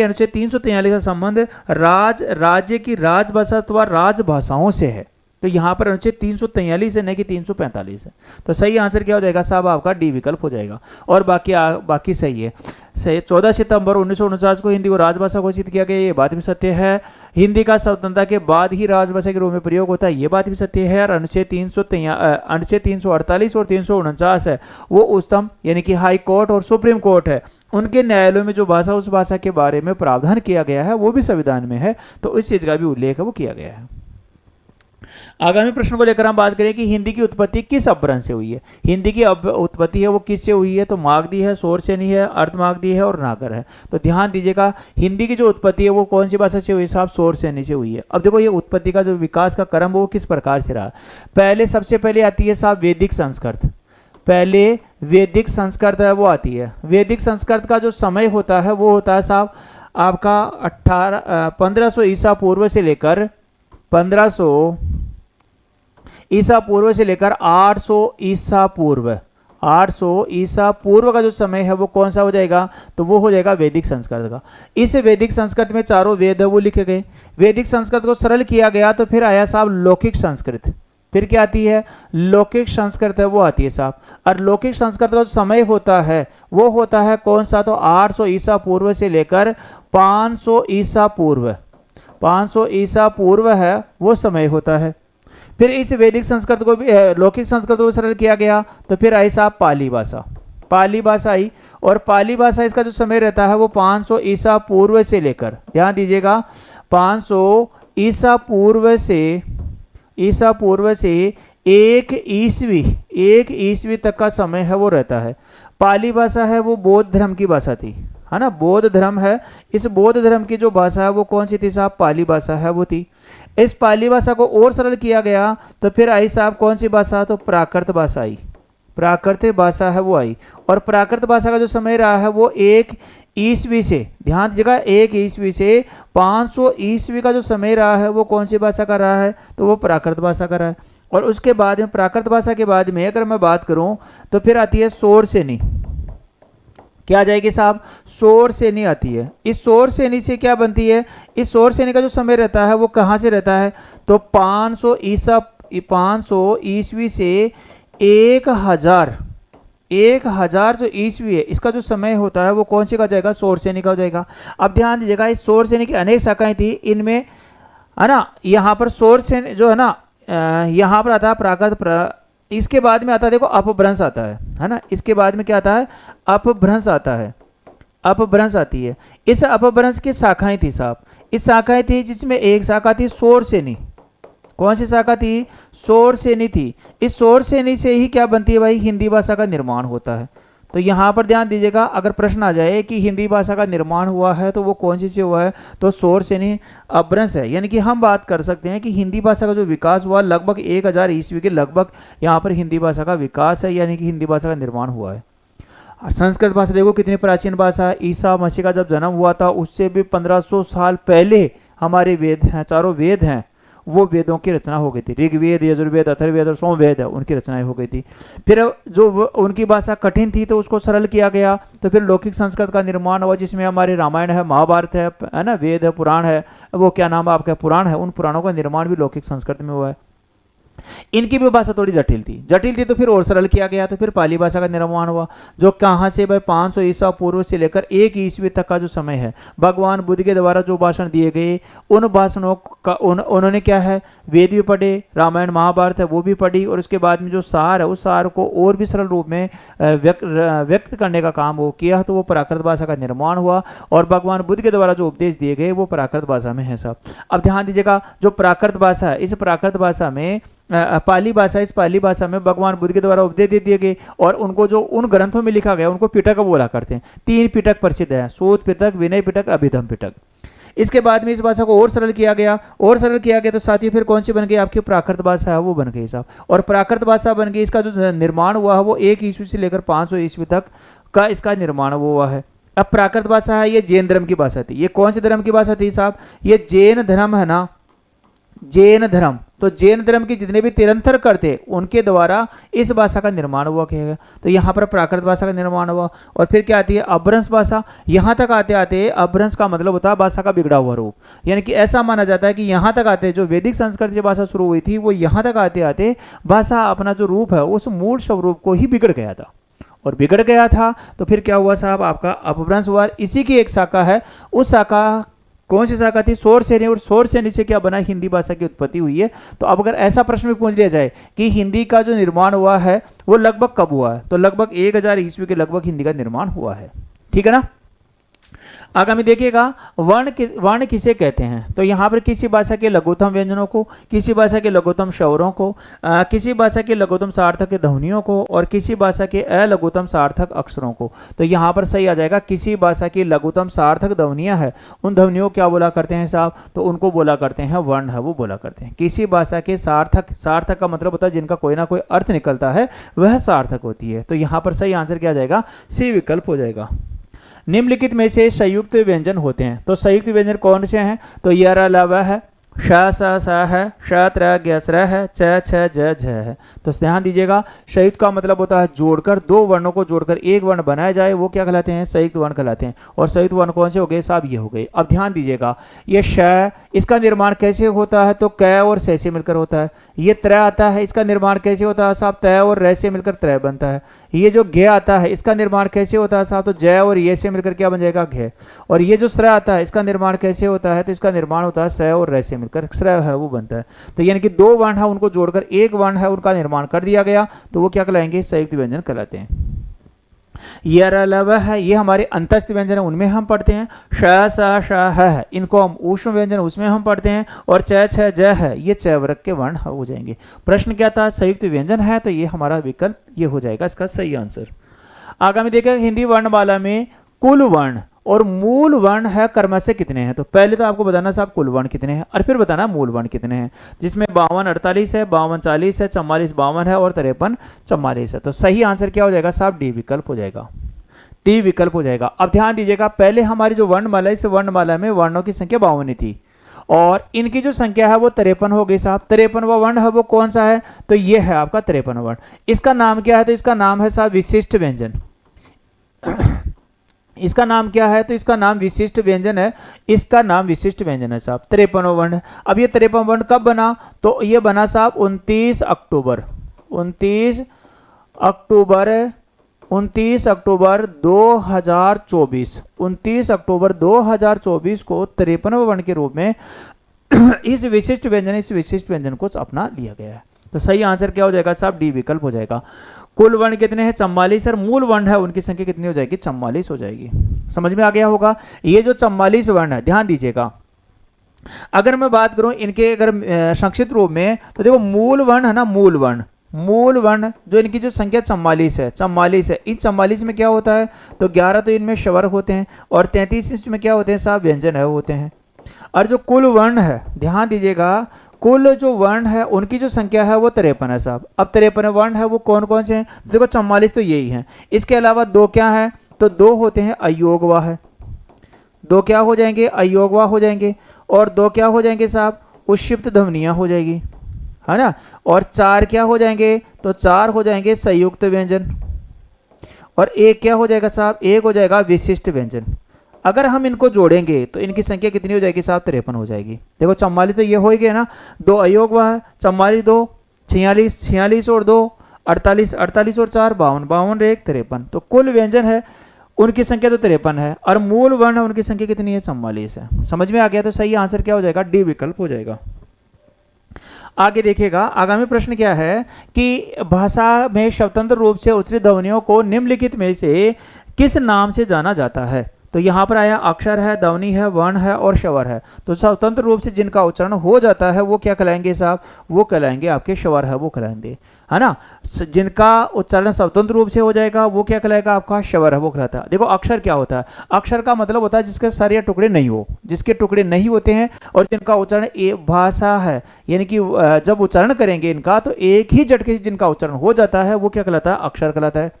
अनुच्छेद 343 का संबंध राज्य की राजभाषा अथवा राजभाषाओं से है। तो यहाँ पर अनुच्छेद 343 है, नहीं कि 345 है। तो सही आंसर क्या हो जाएगा साहब? आपका डी विकल्प हो जाएगा। और बाकी सही है। 14 सितंबर 1949 को हिंदी को राजभाषा घोषित किया गया, ये बात भी सत्य है। हिंदी का स्वतंत्रता के बाद ही राजभाषा के रूप में प्रयोग होता है, ये बात भी सत्य है। और अनुच्छेद 348 और 349 है वो उच्चतम यानी कि हाई कोर्ट और सुप्रीम कोर्ट है, उनके न्यायालयों में जो भाषा उस भाषा के बारे में प्रावधान किया गया है वो भी संविधान में है, तो इस चीज का भी उल्लेख है वो किया गया है। आगामी प्रश्न को लेकर हम बात करें कि हिंदी की उत्पत्ति किस अपभ्रंश से हुई है? हिंदी की उत्पत्ति है वो किससे हुई है? तो मागधी है, शोरसेनी है, अर्धमागधी है और नागर है। तो ध्यान दीजिएगा, हिंदी की जो उत्पत्ति है वो कौन सी भाषा से हुई साहब? शोरसेनी से हुई है। अब देखो ये उत्पत्ति का जो विकास का क्रम वो किस प्रकार से रहा? सबसे पहले आती है साहब वैदिक संस्कृत। पहले वैदिक संस्कृत है वो आती है। वैदिक संस्कृत का जो समय होता है वो होता है साहब आपका 1500 ईसा पूर्व से लेकर 1500 ईसा पूर्व से लेकर 800 ईसा पूर्व 800 ईसा पूर्व का जो समय है वो कौन सा हो जाएगा? तो वो हो जाएगा वैदिक संस्कृत का। इस वैदिक संस्कृत में चारों वेद है वो लिखे गए। वैदिक संस्कृत को सरल किया गया तो फिर आया साहब लौकिक संस्कृत। फिर क्या आती है? लौकिक संस्कृत है वो आती है साहब। और लौकिक संस्कृत का जो समय होता है वो होता है कौन सा? तो 800 ईसा पूर्व से लेकर 500 ईसा पूर्व 500 ईसा पूर्व है वो समय होता है। फिर इस वैदिक संस्कृत को भी लौकिक संस्कृत को सरल किया गया तो फिर आई साहब पाली भाषा आई। और पाली भाषा इसका जो समय रहता है वो 500 ईसा पूर्व से लेकर, ध्यान दीजिएगा, 500 ईसा पूर्व से एक ईस्वी तक का समय है वो रहता है। पाली भाषा है वो बौद्ध धर्म की भाषा थी, है ना, बौद्ध धर्म है। इस बौद्ध धर्म की जो भाषा है वो कौन सी थी साहब? पाली भाषा है वो थी। इस पाली भाषा को और सरल किया गया तो फिर आई साहब कौन सी भाषा? तो प्राकृत भाषा आई। प्राकृत भाषा है वो आई। और प्राकृत भाषा का जो समय रहा है वो 1 ईस्वी से, ध्यान दीजिएगा, 1 ईस्वी से 500 ईस्वी का जो समय रहा है वो कौन सी भाषा का रहा है? तो वो प्राकृत भाषा का रहा है। और उसके बाद में प्राकृत भाषा के बाद में अगर मैं बात करूं तो फिर आती है शोरसेनी। क्या आ जाएगी साहब? शोरसेनी आती है। इस शोरसेनी से क्या बनती है? इस शोरसेनी का जो समय रहता है वो कहाँ से रहता है? तो 500 ईस्वी से 1000 जो ईस्वी है इसका जो समय होता है वो कौन सी का जाएगा? शोरसेनी का हो जाएगा। अब ध्यान दीजिएगा, इस शोरसेनी की अनेक शाखाएं थी, इनमें है ना, यहाँ पर शोरसेनी जो है ना, यहाँ पर आता है प्राकृत, इसके बाद में आता है देखो अपभ्रंश आता है ना, इसके बाद में क्या आता है? अपभ्रंश आता है, अपभ्रंश आती है। इस अपभ्रंश की शाखाएं थी साहब, इस शाखाएं थी जिसमें एक शाखा थी शोरसेनी। कौन सी शाखा थी? शोरसेनी थी। इस शोरसेनी से ही क्या बनती है भाई? हिंदी भाषा का निर्माण होता है। तो यहाँ पर ध्यान दीजिएगा, अगर प्रश्न आ जाए कि हिंदी भाषा का निर्माण हुआ है तो वो कौन सी से हुआ है? तो शोरसेनी अपभ्रंश है। यानी कि हम बात कर सकते हैं कि हिंदी भाषा का जो विकास हुआ लगभग 1000 ईस्वी के लगभग यहाँ पर हिंदी भाषा का विकास है, यानी कि हिंदी भाषा का निर्माण हुआ है। संस्कृत भाषा देखो कितनी प्राचीन भाषा है। ईसा मसीह का जब जन्म हुआ था उससे भी 1500 साल पहले हमारे वेद हैं, चारों वेद हैं वो वेदों की रचना हो गई थी। ऋग्वेद, यजुर्वेद, अथर्ववेद और सोमवेद है, उनकी रचनाएं हो गई थी। फिर जो उनकी भाषा कठिन थी तो उसको सरल किया गया, तो फिर लौकिक संस्कृत का निर्माण हुआ, जिसमें हमारे रामायण है, महाभारत है ना, वेद है, पुराण है, वो क्या नाम है आपका, पुराण है, उन पुराणों का निर्माण भी लौकिक संस्कृत में हुआ है। इनकी भी भाषा थोड़ी जटिल थी तो फिर और सरल किया गया, तो फिर पाली भाषा का निर्माण हुआ, जो कहाँ से भाई 500 ईसा पूर्व से लेकर 1 ईस्वी तक का जो समय है, भगवान बुद्ध के द्वारा जो भाषण दिए गए, उन भाषणों का उन्होंने क्या है, वेद भी पढ़े, रामायण महाभारत है वो भी पढ़ी, और उसके बाद में जो सार है उस सार को और भी सरल रूप में व्यक्त करने का काम वो किया, तो वो प्राकृत भाषा का निर्माण हुआ, और भगवान बुद्ध के द्वारा जो उपदेश दिए गए वो प्राकृत भाषा में है साहब। अब ध्यान दीजिएगा, जो प्राकृत भाषा है, इस प्राकृत भाषा में पाली भाषा, इस पाली भाषा में भगवान बुद्ध के द्वारा उपदेश दे दिए गए, और उनको जो उन ग्रंथों में लिखा गया उनको पिटक बोला करते हैं। 3 पिटक प्रसिद्ध है, सूत पिटक, विनय पिटक, अभिधम पिटक। इसके बाद में इस भाषा को और सरल किया गया, तो साथ ही फिर कौन सी बन गई आपकी प्राकृत भाषा है, वो बन गई साहब। और प्राकृत भाषा बन गई, इसका जो निर्माण हुआ है वो 1 ईस्वी से लेकर 500 ईस्वी तक का इसका निर्माण हुआ है। अब प्राकृत भाषा है, ये जैन धर्म की भाषा थी। ये कौन से धर्म की भाषा थी साहब, ये जैन धर्म है ना, जैन धर्म, तो जैन धर्म के जितने भी तीर्थंकर करते उनके द्वारा इस भाषा का निर्माण हुआ किया गया, तो यहाँ पर प्राकृत भाषा का निर्माण हुआ। और फिर क्या आती है अपभ्रंश भाषा। यहाँ तक आते आते अपभ्रंश का मतलब होता है भाषा का बिगड़ा हुआ रूप, यानी कि ऐसा माना जाता है कि यहाँ तक आते जो वैदिक संस्कृत से भाषा शुरू हुई थी वो यहाँ तक आते आते भाषा अपना जो रूप है उस मूल स्वरूप को ही बिगड़ गया था, और बिगड़ गया था तो फिर क्या हुआ साहब, आपका अपभ्रंश हुआ। इसी की एक शाखा है, उस शाखा कौन सी शाखा थी, शौर श्रेणी, और शौर श्रेणी से क्या बना, हिंदी भाषा की उत्पत्ति हुई है। तो अब अगर ऐसा प्रश्न भी पूछ लिया जाए कि हिंदी का जो निर्माण हुआ है वो लगभग कब हुआ है, तो लगभग 1000 ईस्वी के लगभग हिंदी का निर्माण हुआ है, ठीक है ना। आगामी देखिएगा, वर्ण किसे कहते हैं, तो यहाँ पर किसी भाषा के लघुत्तम व्यंजनों को, किसी भाषा के लघुत्तम स्वरों को, किसी भाषा के लघुत्तम सार्थक ध्वनियों को, और किसी भाषा के अलघुत्तम सार्थक अक्षरों को। तो यहाँ पर सही आ जाएगा, किसी भाषा की लघुत्तम सार्थक ध्वनियाँ है, उन ध्वनियों क्या बोला करते हैं साहब, तो उनको बोला करते हैं वर्ण है, वो बोला करते हैं। किसी भाषा के सार्थक का मतलब होता है जिनका कोई ना कोई अर्थ निकलता है, वह सार्थक होती है। तो यहाँ पर सही आंसर क्या आ जाएगा, सी विकल्प हो जाएगा। निम्नलिखित में से संयुक्त व्यंजन होते हैं, तो संयुक्त व्यंजन कौन से हैं, तो यर लव है, श स है, श त्र ग स्र है, च छ ज झ है। तो ध्यान दीजिएगा, संयुक्त का मतलब होता है जोड़कर, 2 वर्णों को जोड़कर एक वर्ण बनाया जाए, वो क्या कहलाते हैं, संयुक्त वर्ण कहलाते हैं। और संयुक्त वर्ण कौन से हो गए साहब, ये हो गए। अब ध्यान दीजिएगा, ये श, इसका निर्माण कैसे होता है, तो क और स से मिलकर होता है। ये त्र आता है, इसका निर्माण कैसे होता है साहब, त और र से मिलकर त्र बनता है। ये जो घ आता है, इसका निर्माण कैसे होता है साहब, तो ज और ये से मिलकर क्या बन जाएगा, घ। और ये जो स्र आता है, इसका निर्माण कैसे होता है, तो इसका निर्माण होता है स और र से मिलकर स्र है वो बनता है। तो यानी कि 2 वर्ण है, उनको जोड़कर एक वर्ण है, उनका निर्माण कर दिया गया, तो वो क्या कहलाएंगे, संयुक्त व्यंजन कहलाते हैं। यर लव है, ये हमारे अंतस्थ व्यंजन है, उनमें हम पढ़ते हैं। श स श है, इनको हम ऊष्म व्यंजन उसमें हम पढ़ते हैं। और च छ ज है, ये च वर्ग के वर्ण हो जाएंगे। प्रश्न क्या था, संयुक्त व्यंजन है, तो ये हमारा विकल्प ये हो जाएगा इसका सही आंसर। आगामी देखिए, हिंदी वर्णमाला में कुल वर्ण और मूल वर्ण है क्रमशः कितने हैं, तो पहले तो आपको बताना साहब कुल वर्ण कितने हैं, और फिर बताना मूल वर्ण कितने हैं, जिसमें 52 48 है, 52 40 है, 44 52 है, और 53 44 है। तो सही आंसर क्या हो जाएगा साहब, डी विकल्प हो जाएगा, डी विकल्प हो जाएगा। अब ध्यान दीजिएगा, पहले हमारी जो वर्णमाला, इस वर्णमाला में वर्णों की संख्या 52 थी, और इनकी जो संख्या है वो 53 हो गई साहब। 53वां वर्ण है वो कौन सा है, तो ये है आपका 53वां वर्ण। इसका नाम क्या है, तो इसका नाम है साहब विशिष्ट व्यंजन। इसका नाम क्या है, तो इसका नाम विशिष्ट व्यंजन है, इसका नाम विशिष्ट व्यंजन है साहब, 53वां वर्ण। अब ये 53वां वर्ण कब बना, तो ये बना साहब 29 अक्टूबर 2024 29 अक्टूबर 2024 को 53वां वर्ण के रूप में इस विशिष्ट व्यंजन को अपना लिया गया है। तो सही आंसर क्या हो जाएगा साहब, डी विकल्प हो जाएगा। कुल वर्ण कितने हैं, 44, और मूल वर्ण है उनकी संख्या कितनी हो जाएगी, 44 हो जाएगी। समझ में आ गया होगा। ये जो 44 वर्ण है, ध्यान दीजिएगा, अगर मैं बात करूं इनके अगर संक्षिप्त रूप में, तो देखो मूल वर्ण है ना, मूल वर्ण जो इनकी जो संख्या 44 है, इस 44 में क्या होता है, तो 11 तो इनमें स्वर होते हैं, और 33 इसमें क्या होते हैं साहब, व्यंजन है होते हैं। और जो कुल वर्ण है, ध्यान दीजिएगा, कुल जो वर्ण है उनकी जो संख्या है वो 53 है साहब। अब 53 वर्ण है वो कौन कौन से हैं, देखो 44 तो यही हैं, इसके अलावा 2 क्या है, तो 2 होते हैं अयोगवा है, 2 क्या हो जाएंगे, अयोगवा हो जाएंगे, और 2 क्या हो जाएंगे साहब, उच्छिष्ट ध्वनियां हो जाएगी, है ना। और 4 क्या हो जाएंगे, तो 4 हो जाएंगे संयुक्त व्यंजन, और एक क्या हो जाएगा साहब, एक हो जाएगा विशिष्ट व्यंजन। अगर हम इनको जोड़ेंगे तो इनकी संख्या कितनी हो जाएगी साहब, 53 हो जाएगी। देखो 44 तो ये हो ही गया ना, 2 अयोग हुआ है, 44 2 46, 46 और 2 48, 48 और 4 52, 52 1 53। तो कुल व्यंजन है उनकी संख्या तो 53 है, और मूल वर्ण उनकी संख्या कितनी है, 44 है। समझ में आ गया, तो सही आंसर क्या हो जाएगा, डी विकल्प हो जाएगा। आगे देखिएगा, आगामी प्रश्न क्या है कि भाषा में स्वतंत्र रूप से उच्चारित ध्वनियों को निम्नलिखित में से किस नाम से जाना जाता है। तो यहाँ पर आया अक्षर है, ध्वनि है, वर्ण है और स्वर है। तो स्वतंत्र रूप से जिनका उच्चारण हो जाता है वो क्या कहलाएंगे साहब, वो कहलाएंगे आपके स्वर है, वो कहलाएंगे, है ना। जिनका उच्चारण स्वतंत्र रूप से हो जाएगा वो क्या कहलाएगा, आपका स्वर है, वो कहलाता है। देखो अक्षर क्या होता है, अक्षर का मतलब होता है जिसके सर या टुकड़े नहीं हो, जिसके टुकड़े नहीं होते हैं, और जिनका उच्चारण भाषा है, यानी कि जब उच्चारण करेंगे इनका तो एक ही झटके से जिनका उच्चारण हो जाता है वो क्या कहलाता है, अक्षर कहलाता है।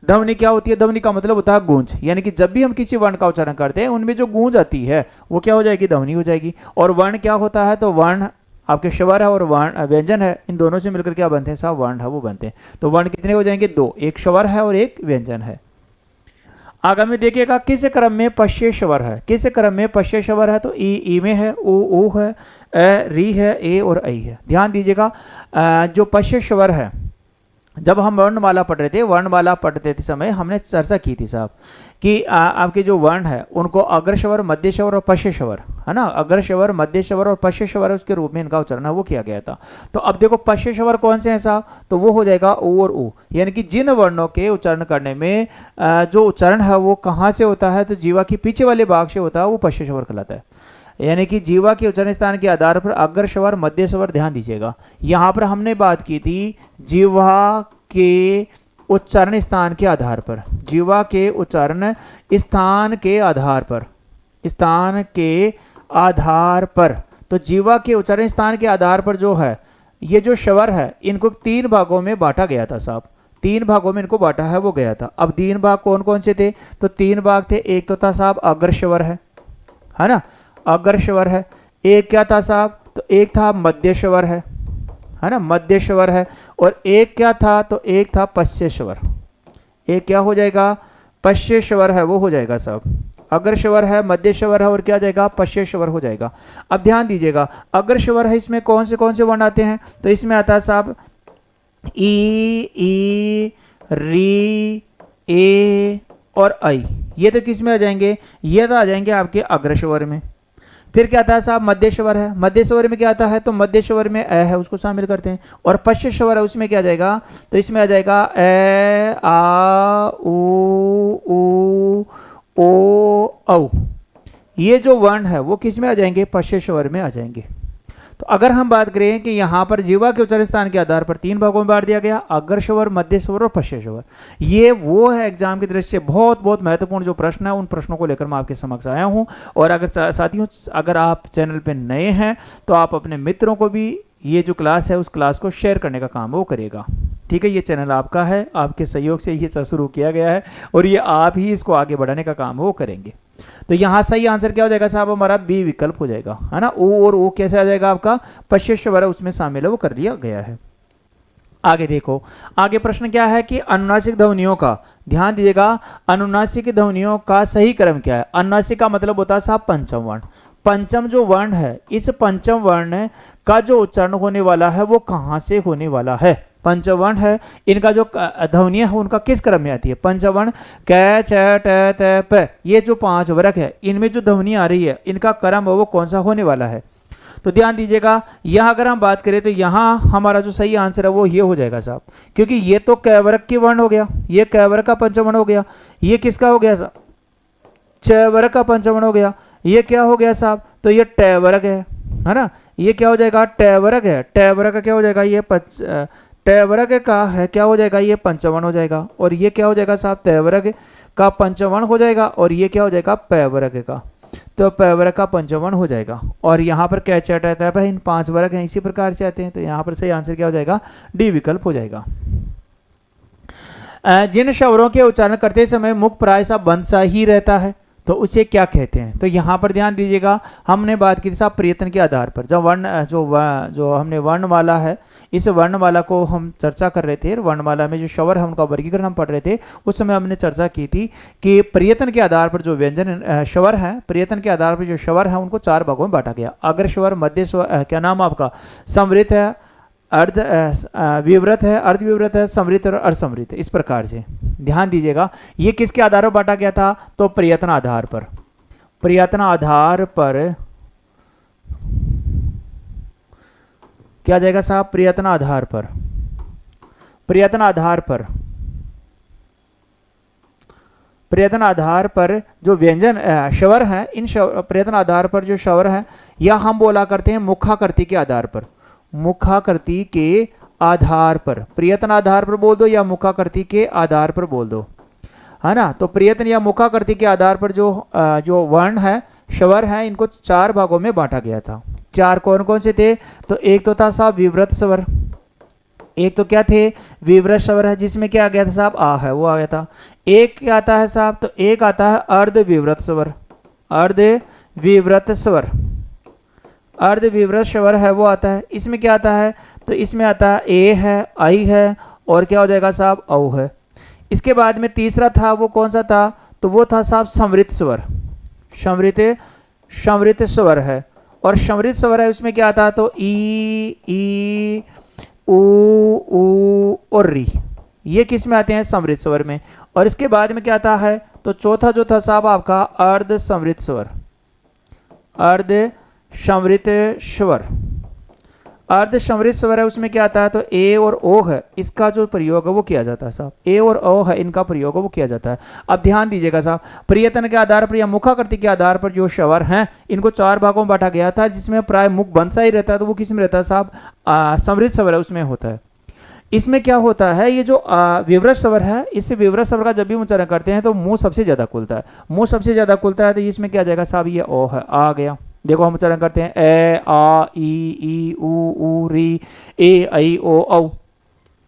ध्वनि क्या होती है, ध्वनि का मतलब होता है गूंज, यानी कि जब भी हम किसी वर्ण का उच्चारण करते हैं उनमें जो गूंज आती है वो क्या हो जाएगी, ध्वनि हो जाएगी। और वर्ण क्या होता है, तो वर्ण आपके स्वर है और वर्ण व्यंजन है, इन दोनों से मिलकर क्या बनते हैं साहब, वर्ण है, वो बनते हैं। तो वर्ण कितने हो जाएंगे, 2, एक स्वर है और एक व्यंजन है। आगामी देखिएगा, किस क्रम में पश्य स्वर है, किस क्रम में पश्य स्वर है, तो ई में है, ओ है, री है, ए और ऐ है। ध्यान दीजिएगा, जो पश्य स्वर है, जब हम वर्णमाला पढ़ रहे थे, वर्णमाला पढ़ते थे समय हमने चर्चा की थी साहब कि आपके जो वर्ण है उनको अग्र स्वर, मध्य स्वर और पश्य स्वर, है ना, अग्र स्वर, मध्य स्वर और पश्य स्वर उसके रूप में इनका उच्चारण है वो किया गया था। तो अब देखो पश्य स्वर कौन से हैं साहब, तो वो हो जाएगा ओ और ऊ, यानी कि जिन वर्णों के उच्चारण करने में जो उच्चारण है वो कहाँ से होता है, तो जीवा के पीछे वाले भाग से होता है, वो पश्य स्वर कहलाता है। यानी कि जीवा के उच्चारण स्थान के आधार पर अग्र स्वर, मध्य स्वर, ध्यान दीजिएगा यहाँ पर हमने बात की थी जीवा के उच्चारण स्थान के आधार पर, जीवा के उच्चारण स्थान के आधार पर, स्थान के आधार पर। तो जीवा के उच्चारण स्थान के आधार पर जो है ये जो स्वर है इनको 3 भागों में बांटा गया था साहब, 3 भागों में इनको बांटा है वो गया था। अब 3 भाग कौन कौन से थे, तो 3 भाग थे, एक तो था साहब अग्र स्वर है ना, अग्र स्वर है। एक क्या था साहब, तो एक था मध्य स्वर है ना, मध्य स्वर है। और एक क्या था, तो एक था पश्य स्वर। एक क्या हो जाएगा, पश्य स्वर है वो हो जाएगा साहब, अग्र स्वर है, मध्य स्वर है और क्या जाएगा, पश्य स्वर हो जाएगा। अब ध्यान दीजिएगा, अग्र स्वर है इसमें कौन से वर्ण आते हैं, तो इसमें आता है साहब ई, री, ए और ऐ। ये तो किस में आ जाएंगे, ये तो आ जाएंगे आपके अग्र स्वर में। फिर क्या आता है साहब, मध्य स्वर है, मध्य स्वर में क्या आता है, तो मध्य स्वर में ए है उसको शामिल करते हैं। और पश्य स्वर है उसमें क्या जाएगा, तो इसमें आ जाएगा ए, आ, उ, ओ, औ। ये जो वर्ण है वो किस में आ जाएंगे, पश्य स्वर में आ जाएंगे। तो अगर हम बात करें कि यहाँ पर जीवा के उच्चारण स्थान के आधार पर 3 भागों में बांट दिया गया, अग्र स्वर, मध्य स्वर और पश्य स्वर। ये वो है एग्जाम की दृष्टि से बहुत बहुत महत्वपूर्ण जो प्रश्न है, उन प्रश्नों को लेकर मैं आपके समक्ष आया हूँ। और अगर साथियों अगर आप चैनल पे नए हैं तो आप अपने मित्रों को भी ये जो क्लास है उस क्लास को शेयर करने का काम वो करेगा, ठीक है। ये चैनल आपका है, आपके सहयोग से ये शुरू किया गया है और ये आप ही इसको आगे बढ़ाने का काम वो करेंगे। तो यहाँ सही आंसर क्या हो जाएगा साहब, हमारा बी विकल्प हो जाएगा, है ना। ओ और ओ कैसे आ जाएगा, आपका पश्य स्वर उसमें शामिल है वो कर लिया गया है। आगे देखो, आगे प्रश्न क्या है कि अनुनासिक ध्वनियों का, ध्यान दीजिएगा, अनुनासिक ध्वनियों का सही क्रम क्या है। अनुनासिक का मतलब होता है साहब पंचम वर्ण। पंचम जो वर्ण है, इस पंचम वर्ण का जो उच्चारण होने वाला है वो कहाँ से होने वाला है। पंचवर्ण है, इनका जो ध्वनियां है उनका किस क्रम में आती है। पंचवर्ण क, च, ट, त, प, ये जो 5 वर्ग है इनमें जो ध्वनि आ रही है इनका क्रम वो कौन सा होने वाला है। तो ध्यान दीजिएगा, यहाँ अगर हम बात करें तो यहाँ हमारा जो सही आंसर है वो ये हो जाएगा साहब, क्योंकि ये तो क वर्ग की वर्ण हो गया, ये क वर्ग का पंचवर्ण हो गया, ये किसका हो गया साहब, च वर्ग का पंचवर्ण हो गया। ये क्या हो गया साहब, तो ये ट वर्ग है ना, ये क्या हो जाएगा, ट वर्ग है। ट वर्ग का क्या हो जाएगा, ये ट वर्ग का है क्या हो जाएगा, ये पंचवर्ण हो जाएगा। और ये क्या हो जाएगा साहब, त वर्ग का पंचवर्ण हो जाएगा। और ये क्या हो जाएगा, प वर्ग का, तो प वर्ग का पंचवर्ण हो जाएगा। और यहाँ पर क, च, ट, त, प इन 5 वर्ग हैं, इसी प्रकार से आते हैं। तो यहाँ पर सही आंसर क्या हो जाएगा, डी विकल्प हो जाएगा। जिन शब्दों के उच्चारण करते समय मुख प्राय सा बंद सा ही रहता है, तो उसे क्या कहते हैं। तो यहाँ पर ध्यान दीजिएगा, हमने बात की थी साहब प्रयत्न के आधार पर। जब वर्ण जो हमने वर्णमाला है, इस वर्णमाला को हम चर्चा कर रहे थे, वर्णमाला में जो स्वर है उनका वर्गीकरण हम पढ़ रहे थे, उस समय हमने चर्चा की थी कि प्रयत्न के आधार पर जो व्यंजन स्वर है, प्रयत्न के आधार पर जो स्वर है उनको 4 भागों में बांटा गया। अग्र स्वर, मध्य स्वर, क्या नाम आपका, समृत है, अर्ध विवृत है, अर्धविवृत है, समृत और अर्धसमृत, इस प्रकार से ध्यान दीजिएगा। ये किसके आधार पर बांटा गया था, तो प्रयत्न आधार पर। प्रयत्न आधार पर क्या जाएगा साहब, प्रयत्न आधार पर, प्रयत्न आधार पर, प्रयत्न आधार पर जो व्यंजन स्वर है, इन प्रयत्न आधार पर जो स्वर है, या हम बोला करते हैं मुखाकृति के आधार पर, मुखाकृति के आधार पर, प्रयत्न आधार पर बोल दो या मुखाकृति के आधार पर बोल दो, है ना। तो प्रयत्न या मुखाकृति के आधार पर जो वर्ण है, स्वर है, इनको 4 भागों में बांटा गया था। 4 कौन कौन से थे, तो एक तो था साहब विवृत स्वर, एक तो क्या थे, विवृत स्वर है, जिसमें क्या आ गया था साहब, आ है, वो आ गया था। एक क्या आता है साहब, तो एक आता है अर्धविवृत स्वर, अर्धविवृत स्वर, अर्धविवृत स्वर है वो आता है। इसमें क्या आता है, तो इसमें आता है ए है, आई है, और क्या हो जाएगा साहब, औ है। इसके बाद में तीसरा था, वो कौन सा था, तो वो था साहब समृत स्वर, समृत स्वर है, और समृत स्वर है उसमें क्या आता है, तो ई ऊ और री, ये किस में आते हैं, समृत स्वर में। और इसके बाद में क्या आता है, तो चौथा जो था साहब आपका अर्ध समृत स्वर, अर्ध समृत स्वर, अर्ध समृत स्वर है, उसमें क्या आता है, तो ए और ओ है, इसका जो प्रयोग है वो किया जाता है साहब, ए और ओ है, इनका प्रयोग है वो किया जाता है। अब ध्यान दीजिएगा साहब, प्रयत्न के आधार पर या मुखाकृति के आधार पर जो स्वर हैं, इनको 4 भागों में बांटा गया था, जिसमें प्राय मुख बंसा ही रहता है, तो वो किस में रहता है साहब, समृत स्वर है उसमें होता है। इसमें क्या होता है, ये जो विवृत स्वर है, इस विवृत स्वर का जब भी उच्चारण करते हैं तो मुंह सबसे ज्यादा खुलता है, मुंह सबसे ज्यादा खुलता है, तो इसमें क्या जाएगा साहब, ये ओ है, आ गया। देखो हम उच्चारण करते हैं ए आ ई ऊ री ए आई ओ औ,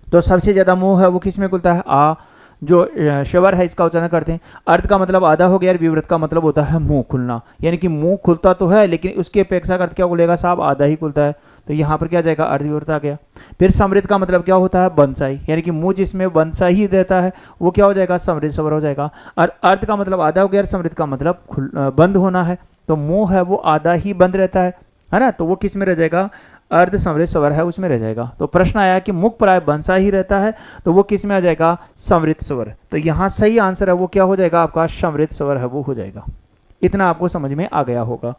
तो सबसे ज्यादा मुंह है वो किस में खुलता है, आ, जो स्वर है इसका उच्चारण करते हैं। अर्ध का मतलब आधा हो गया, और विवृत का मतलब होता है मुंह खुलना, यानी कि मुंह खुलता तो है लेकिन उसकी अपेक्षा करते क्या खुलेगा साहब, आधा ही खुलता है, तो यहाँ पर क्या जाएगा, अर्धविवृत आ गया। फिर समृत का मतलब क्या होता है, बंसाई, यानी कि मुंह जिसमें बंसाई रहता है वो क्या हो जाएगा, समृत स्वर हो जाएगा। और अर्ध का मतलब आधा हो गया, समृत का मतलब बंद होना है, तो मुंह है वो आधा ही बंद रहता है ना, तो वो किस में रह जाएगा, अर्ध समृत स्वर है उसमें रह जाएगा। तो प्रश्न आया कि मुख प्राय बंसा ही रहता है, तो वो किस में आ जाएगा, समृत स्वर। तो यहाँ सही आंसर है वो क्या हो जाएगा आपका, समृत स्वर है वो हो जाएगा। इतना आपको समझ में आ गया होगा।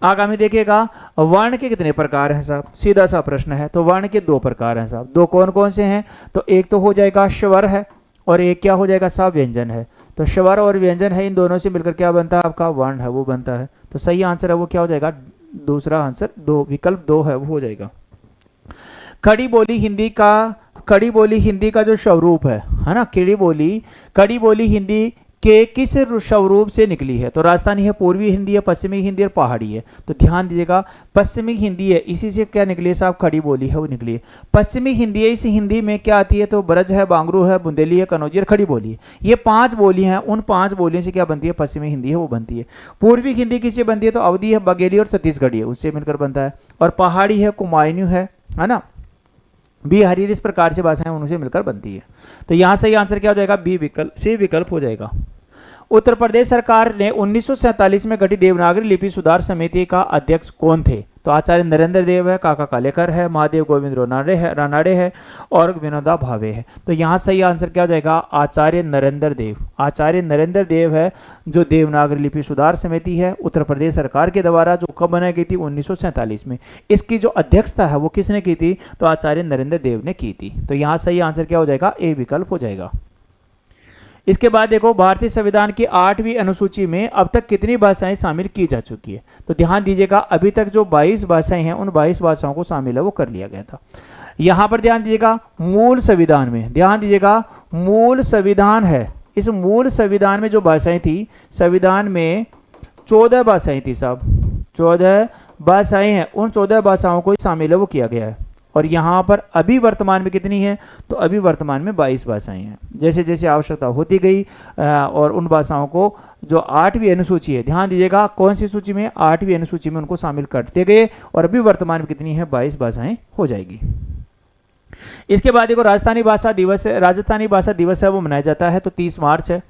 आगामी देखिएगा, वर्ण के कितने प्रकार हैं साहब, सीधा सा प्रश्न है। तो वर्ण के 2 प्रकार हैं साहब, 2 कौन कौन से हैं, तो एक तो हो जाएगा स्वर है, और एक क्या हो जाएगा साहब, व्यंजन है। तो स्वर और व्यंजन है, इन दोनों से मिलकर क्या बनता है आपका, वर्ण है वो बनता है। तो सही आंसर है वो क्या हो जाएगा, दूसरा आंसर, 2 विकल्प 2 है वो हो जाएगा। खड़ी बोली हिंदी का जो स्वरूप है ना, खड़ी बोली हिंदी के किस स्वरूप से निकली है, तो राजस्थानी है, पूर्वी हिंदी है, पश्चिमी हिंदी और पहाड़ी है। तो ध्यान दीजिएगा, पश्चिमी हिंदी है, इसी से क्या निकली है साहब, खड़ी बोली है वो निकली है। पश्चिमी हिंदी है, इस हिंदी में क्या आती है, तो ब्रज है, बांगरू है, बुंदेली है, कनौजी और खड़ी बोली है। ये 5 बोली हैं, उन 5 बोलियों से क्या बनती है, पश्चिमी हिंदी है वो बनती है। पूर्वी हिंदी किससे बनती है, तो अवधी है, बघेली और छत्तीसगढ़ी है, उससे मिलकर बनता है। और पहाड़ी है, कुमायूं है ना, बिहारी, इस प्रकार से भाषाएं उनसे मिलकर बनती है। तो यहाँ सही आंसर क्या हो जाएगा, बी विकल्प, सी विकल्प हो जाएगा। उत्तर प्रदेश सरकार ने 1947 में गठित देवनागरी लिपि सुधार समिति का अध्यक्ष कौन थे, तो आचार्य नरेंद्र देव है, काका कालेकर है, महादेव गोविंद रानाडे है और विनोदा भावे है। तो यहाँ सही आंसर क्या हो जाएगा, आचार्य नरेंद्र देव। आचार्य नरेंद्र देव है जो देवनागरी लिपि सुधार समिति है उत्तर प्रदेश सरकार के द्वारा, जो कब बनाई गई थी, 1947 में। इसकी जो अध्यक्षता है वो किसने की थी, तो आचार्य नरेंद्र देव ने की थी। तो यहाँ सही आंसर क्या हो जाएगा, ए विकल्प हो जाएगा। इसके बाद देखो, भारतीय संविधान की 8वीं अनुसूची में अब तक कितनी भाषाएं शामिल की जा चुकी है, तो ध्यान दीजिएगा, अभी तक जो 22 भाषाएं हैं उन 22 भाषाओं को शामिल है वो कर लिया गया था। यहां पर ध्यान दीजिएगा, मूल संविधान में, ध्यान दीजिएगा, मूल संविधान है, इस मूल संविधान में जो भाषाएं थी, संविधान में 14 भाषाएं थी साहब, 14 भाषाएं हैं, उन 14 भाषाओं को शामिल है वो किया गया है। और यहाँ पर अभी वर्तमान में कितनी है, तो अभी वर्तमान में 22 भाषाएं हैं। जैसे जैसे आवश्यकता होती गई और उन भाषाओं को जो 8वीं अनुसूची है, ध्यान दीजिएगा कौन सी सूची में, 8वीं अनुसूची में उनको शामिल करते गए और अभी वर्तमान में कितनी है, 22 भाषाएं हो जाएगी। इसके बाद देखो राजस्थानी भाषा दिवस है, राजस्थानी भाषा दिवस है वो मनाया जाता है तो 30 मार्च है,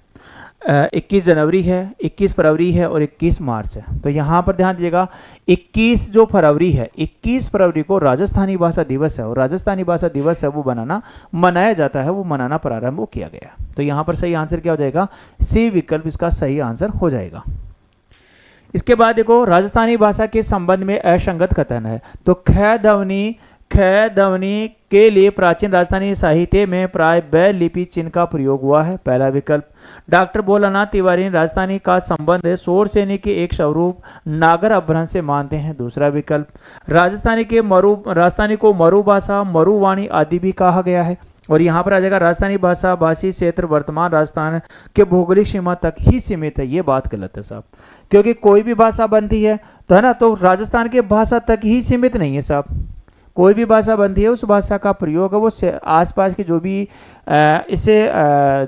21 जनवरी है, 21 फरवरी है और 21 मार्च है। तो यहाँ पर ध्यान दीजिएगा 21 जो फरवरी है, 21 फरवरी को राजस्थानी भाषा दिवस है और राजस्थानी भाषा दिवस है वो मनाया जाता है, वो मनाना प्रारंभ वो किया गया। तो यहाँ पर सही आंसर क्या हो जाएगा, सी विकल्प इसका सही आंसर हो जाएगा। इसके बाद देखो राजस्थानी भाषा के संबंध में असंगत कथन है, तो ख ध्वनि के लिए प्राचीन राजस्थानी साहित्य में प्राय ब लिपि चिन्ह का प्रयोग हुआ है, पहला विकल्प। डॉक्टर भोलानाथ तिवारी राजस्थानी का संबंध शोर सेनी के एक स्वरूप नागर अपभ्रंश से मानते हैं, दूसरा विकल्प। राजस्थानी को मरु भाषा, मरुवाणी आदि भी कहा गया है और यहाँ पर आ जाएगा राजस्थानी भाषा भाषी क्षेत्र वर्तमान राजस्थान के भौगोलिक सीमा तक ही सीमित है। ये बात गलत है साहब, क्योंकि कोई भी भाषा बनती है तो है ना, तो राजस्थान के भाषा तक ही सीमित नहीं है साहब। कोई भी भाषा बनती है उस भाषा का प्रयोग है वो आसपास के जो भी इससे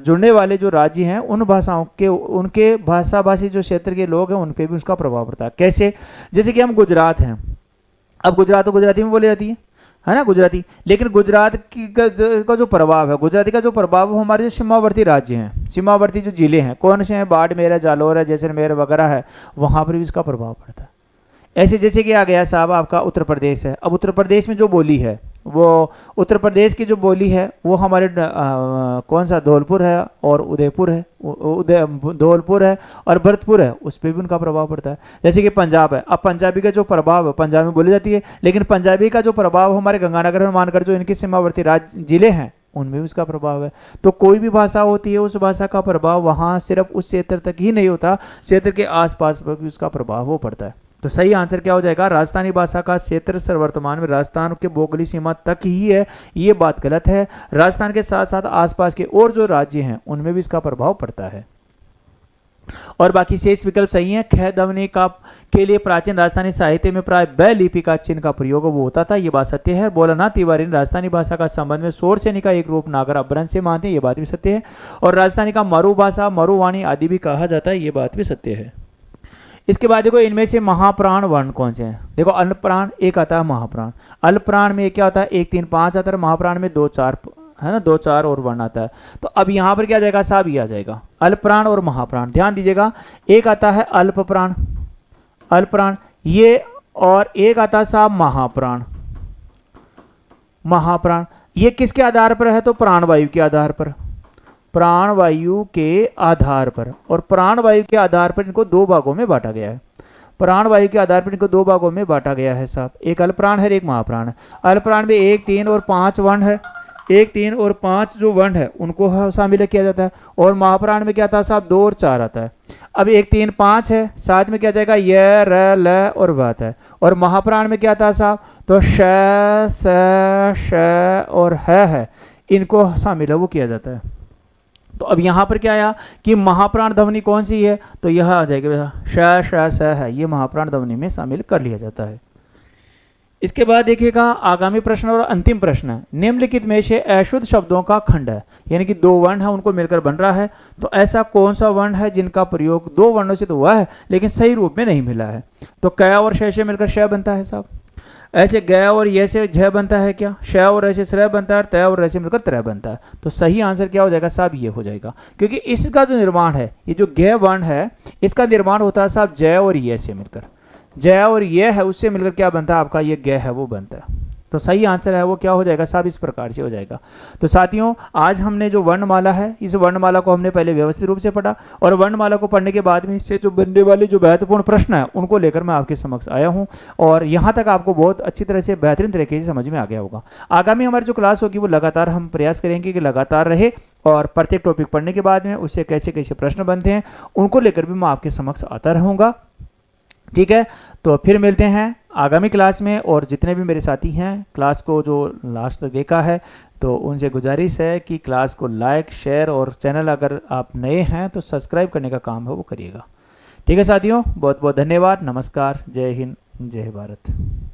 जुड़ने वाले जो राज्य हैं उन भाषाओं के, उनके भाषा भाषी जो क्षेत्र के लोग हैं उन पे भी उसका प्रभाव पड़ता है। कैसे, जैसे कि हम गुजरात हैं, अब गुजरात तो गुजराती में बोली जाती है ना गुजराती, लेकिन गुजरात का जो प्रभाव है, गुजराती का जो प्रभाव हमारे जो सीमावर्ती राज्य हैं, सीमावर्ती जो जिले हैं, कौन से हैं, बाड़मेर है, जालौर है, जैसलमेर वगैरह है, वहाँ पर भी इसका प्रभाव पड़ता है। ऐसे जैसे कि आ गया साहब आपका उत्तर प्रदेश है, अब उत्तर प्रदेश में जो बोली है वो उत्तर प्रदेश की जो बोली है वो हमारे कौन सा धौलपुर है और उदयपुर है, धौलपुर है और भरतपुर है, उस पर भी उनका प्रभाव पड़ता है। जैसे कि पंजाब है, अब पंजाबी का जो प्रभाव है पंजाब में बोली जाती है, लेकिन पंजाबी का जो प्रभाव हमारे गंगानगर में मानकर जो इनके सीमावर्ती राज्य जिले हैं उनमें भी उसका प्रभाव है। तो कोई भी भाषा होती है उस भाषा का प्रभाव वहाँ सिर्फ उस क्षेत्र तक ही नहीं होता, क्षेत्र के आसपास पर भी उसका प्रभाव हो पड़ता है। तो सही आंसर क्या हो जाएगा, राजस्थानी भाषा का क्षेत्र सर्ववर्तमान में राजस्थान के भौगोलिक सीमा तक ही है, ये बात गलत है। राजस्थान के साथ साथ आसपास के और जो राज्य हैं उनमें भी इसका प्रभाव पड़ता है और बाकी शेष विकल्प सही है। ख ध्वनि का के लिए प्राचीन राजस्थानी साहित्य में प्राय ब लिपि का चिन्ह का प्रयोग वो होता था, ये बात सत्य है। भोलानाथ तिवारी ने राजस्थानी भाषा का संबंध में शोर सेनी का एक रूप नागर अपभ्रंश से मानते हैं, ये बात भी सत्य है। और राजस्थानी का मरु भाषा, मरुवाणी आदि भी कहा जाता है, ये बात भी सत्य है। इसके बाद देखो इनमें से महाप्राण वर्ण कौन से हैं, देखो अल्पप्राण एक आता है, महाप्राण। अल्पप्राण में क्या होता है, 1 3 5 आता है, महाप्राण में 2 4 है ना, 2 4 और वर्ण आता है। तो अब यहाँ पर क्या जाएगा साहब, ये आ जाएगा अल्पप्राण और महाप्राण। ध्यान दीजिएगा, एक आता है अल्पप्राण, अल्पप्राण ये, और एक आता है साहब महाप्राण। महाप्राण ये किसके आधार पर है, तो प्राणवायु के आधार पर, प्राणवायु के आधार पर। और प्राणवायु के आधार पर इनको 2 भागों में बांटा गया है, प्राणवायु के आधार पर इनको 2 भागों में बांटा गया है साहब, एक अल्पप्राण है एक महाप्राण है। अल्पप्राण में 1 3 और 5 वर्ण है, 1 3 और 5 जो वर्ण है उनको शामिल किया जाता है। और महाप्राण में क्या आता है साहब, 2 और 4 आता है। अब 1 3 5 है, साथ में क्या जाएगा य र ल और व आता है। और महाप्राण में क्या आता है साहब, तो श स श और है, इनको शामिल है वो किया जाता है। तो अब यहाँ पर क्या आया कि महाप्राण ध्वनि कौन सी है, तो यह आ जाएगा श श स है, ये महाप्राण ध्वनि में शामिल कर लिया जाता है। इसके बाद देखिएगा आगामी प्रश्न और अंतिम प्रश्न है, निम्नलिखित में से अशुद्ध शब्दों का खंड है, यानी कि 2 वर्ण है उनको मिलकर बन रहा है, तो ऐसा कौन सा वर्ण है जिनका प्रयोग 2 वर्णों से तो हुआ है लेकिन सही रूप में नहीं मिला है। तो क और श से मिलकर श बनता है साहब, ऐसे ग और ये से झ बनता है क्या, श और ऐसे श्र बनता है, त और ऐसे मिलकर त्र बनता है। तो सही आंसर क्या हो जाएगा साहब, ये हो जाएगा, क्योंकि इसका जो निर्माण है, ये जो ग वर्ण है इसका निर्माण होता है साहब ज और ये से मिलकर, ज और ये है उससे मिलकर क्या बनता है आपका, ये ग है वो बनता है। तो सही आंसर है वो क्या हो जाएगा साहब, इस प्रकार से हो जाएगा। तो साथियों आज हमने जो वर्णमाला है, इस वर्णमाला को हमने पहले व्यवस्थित रूप से पढ़ा और वर्णमाला को पढ़ने के बाद में इससे जो बनने वाले जो महत्वपूर्ण प्रश्न है उनको लेकर मैं आपके समक्ष आया हूं और यहाँ तक आपको बहुत अच्छी तरह से बेहतरीन तरीके से समझ में आ गया होगा। आगामी हमारी जो क्लास होगी वो लगातार हम प्रयास करेंगे कि लगातार रहे और प्रत्येक टॉपिक पढ़ने के बाद में उससे कैसे कैसे प्रश्न बनते हैं उनको लेकर भी मैं आपके समक्ष आता रहूँगा। ठीक है, तो फिर मिलते हैं आगामी क्लास में। और जितने भी मेरे साथी हैं क्लास को जो लास्ट तक देखा है तो उनसे गुजारिश है कि क्लास को लाइक शेयर और चैनल अगर आप नए हैं तो सब्सक्राइब करने का काम है वो करिएगा। ठीक है साथियों, बहुत बहुत धन्यवाद, नमस्कार, जय हिंद, जय भारत।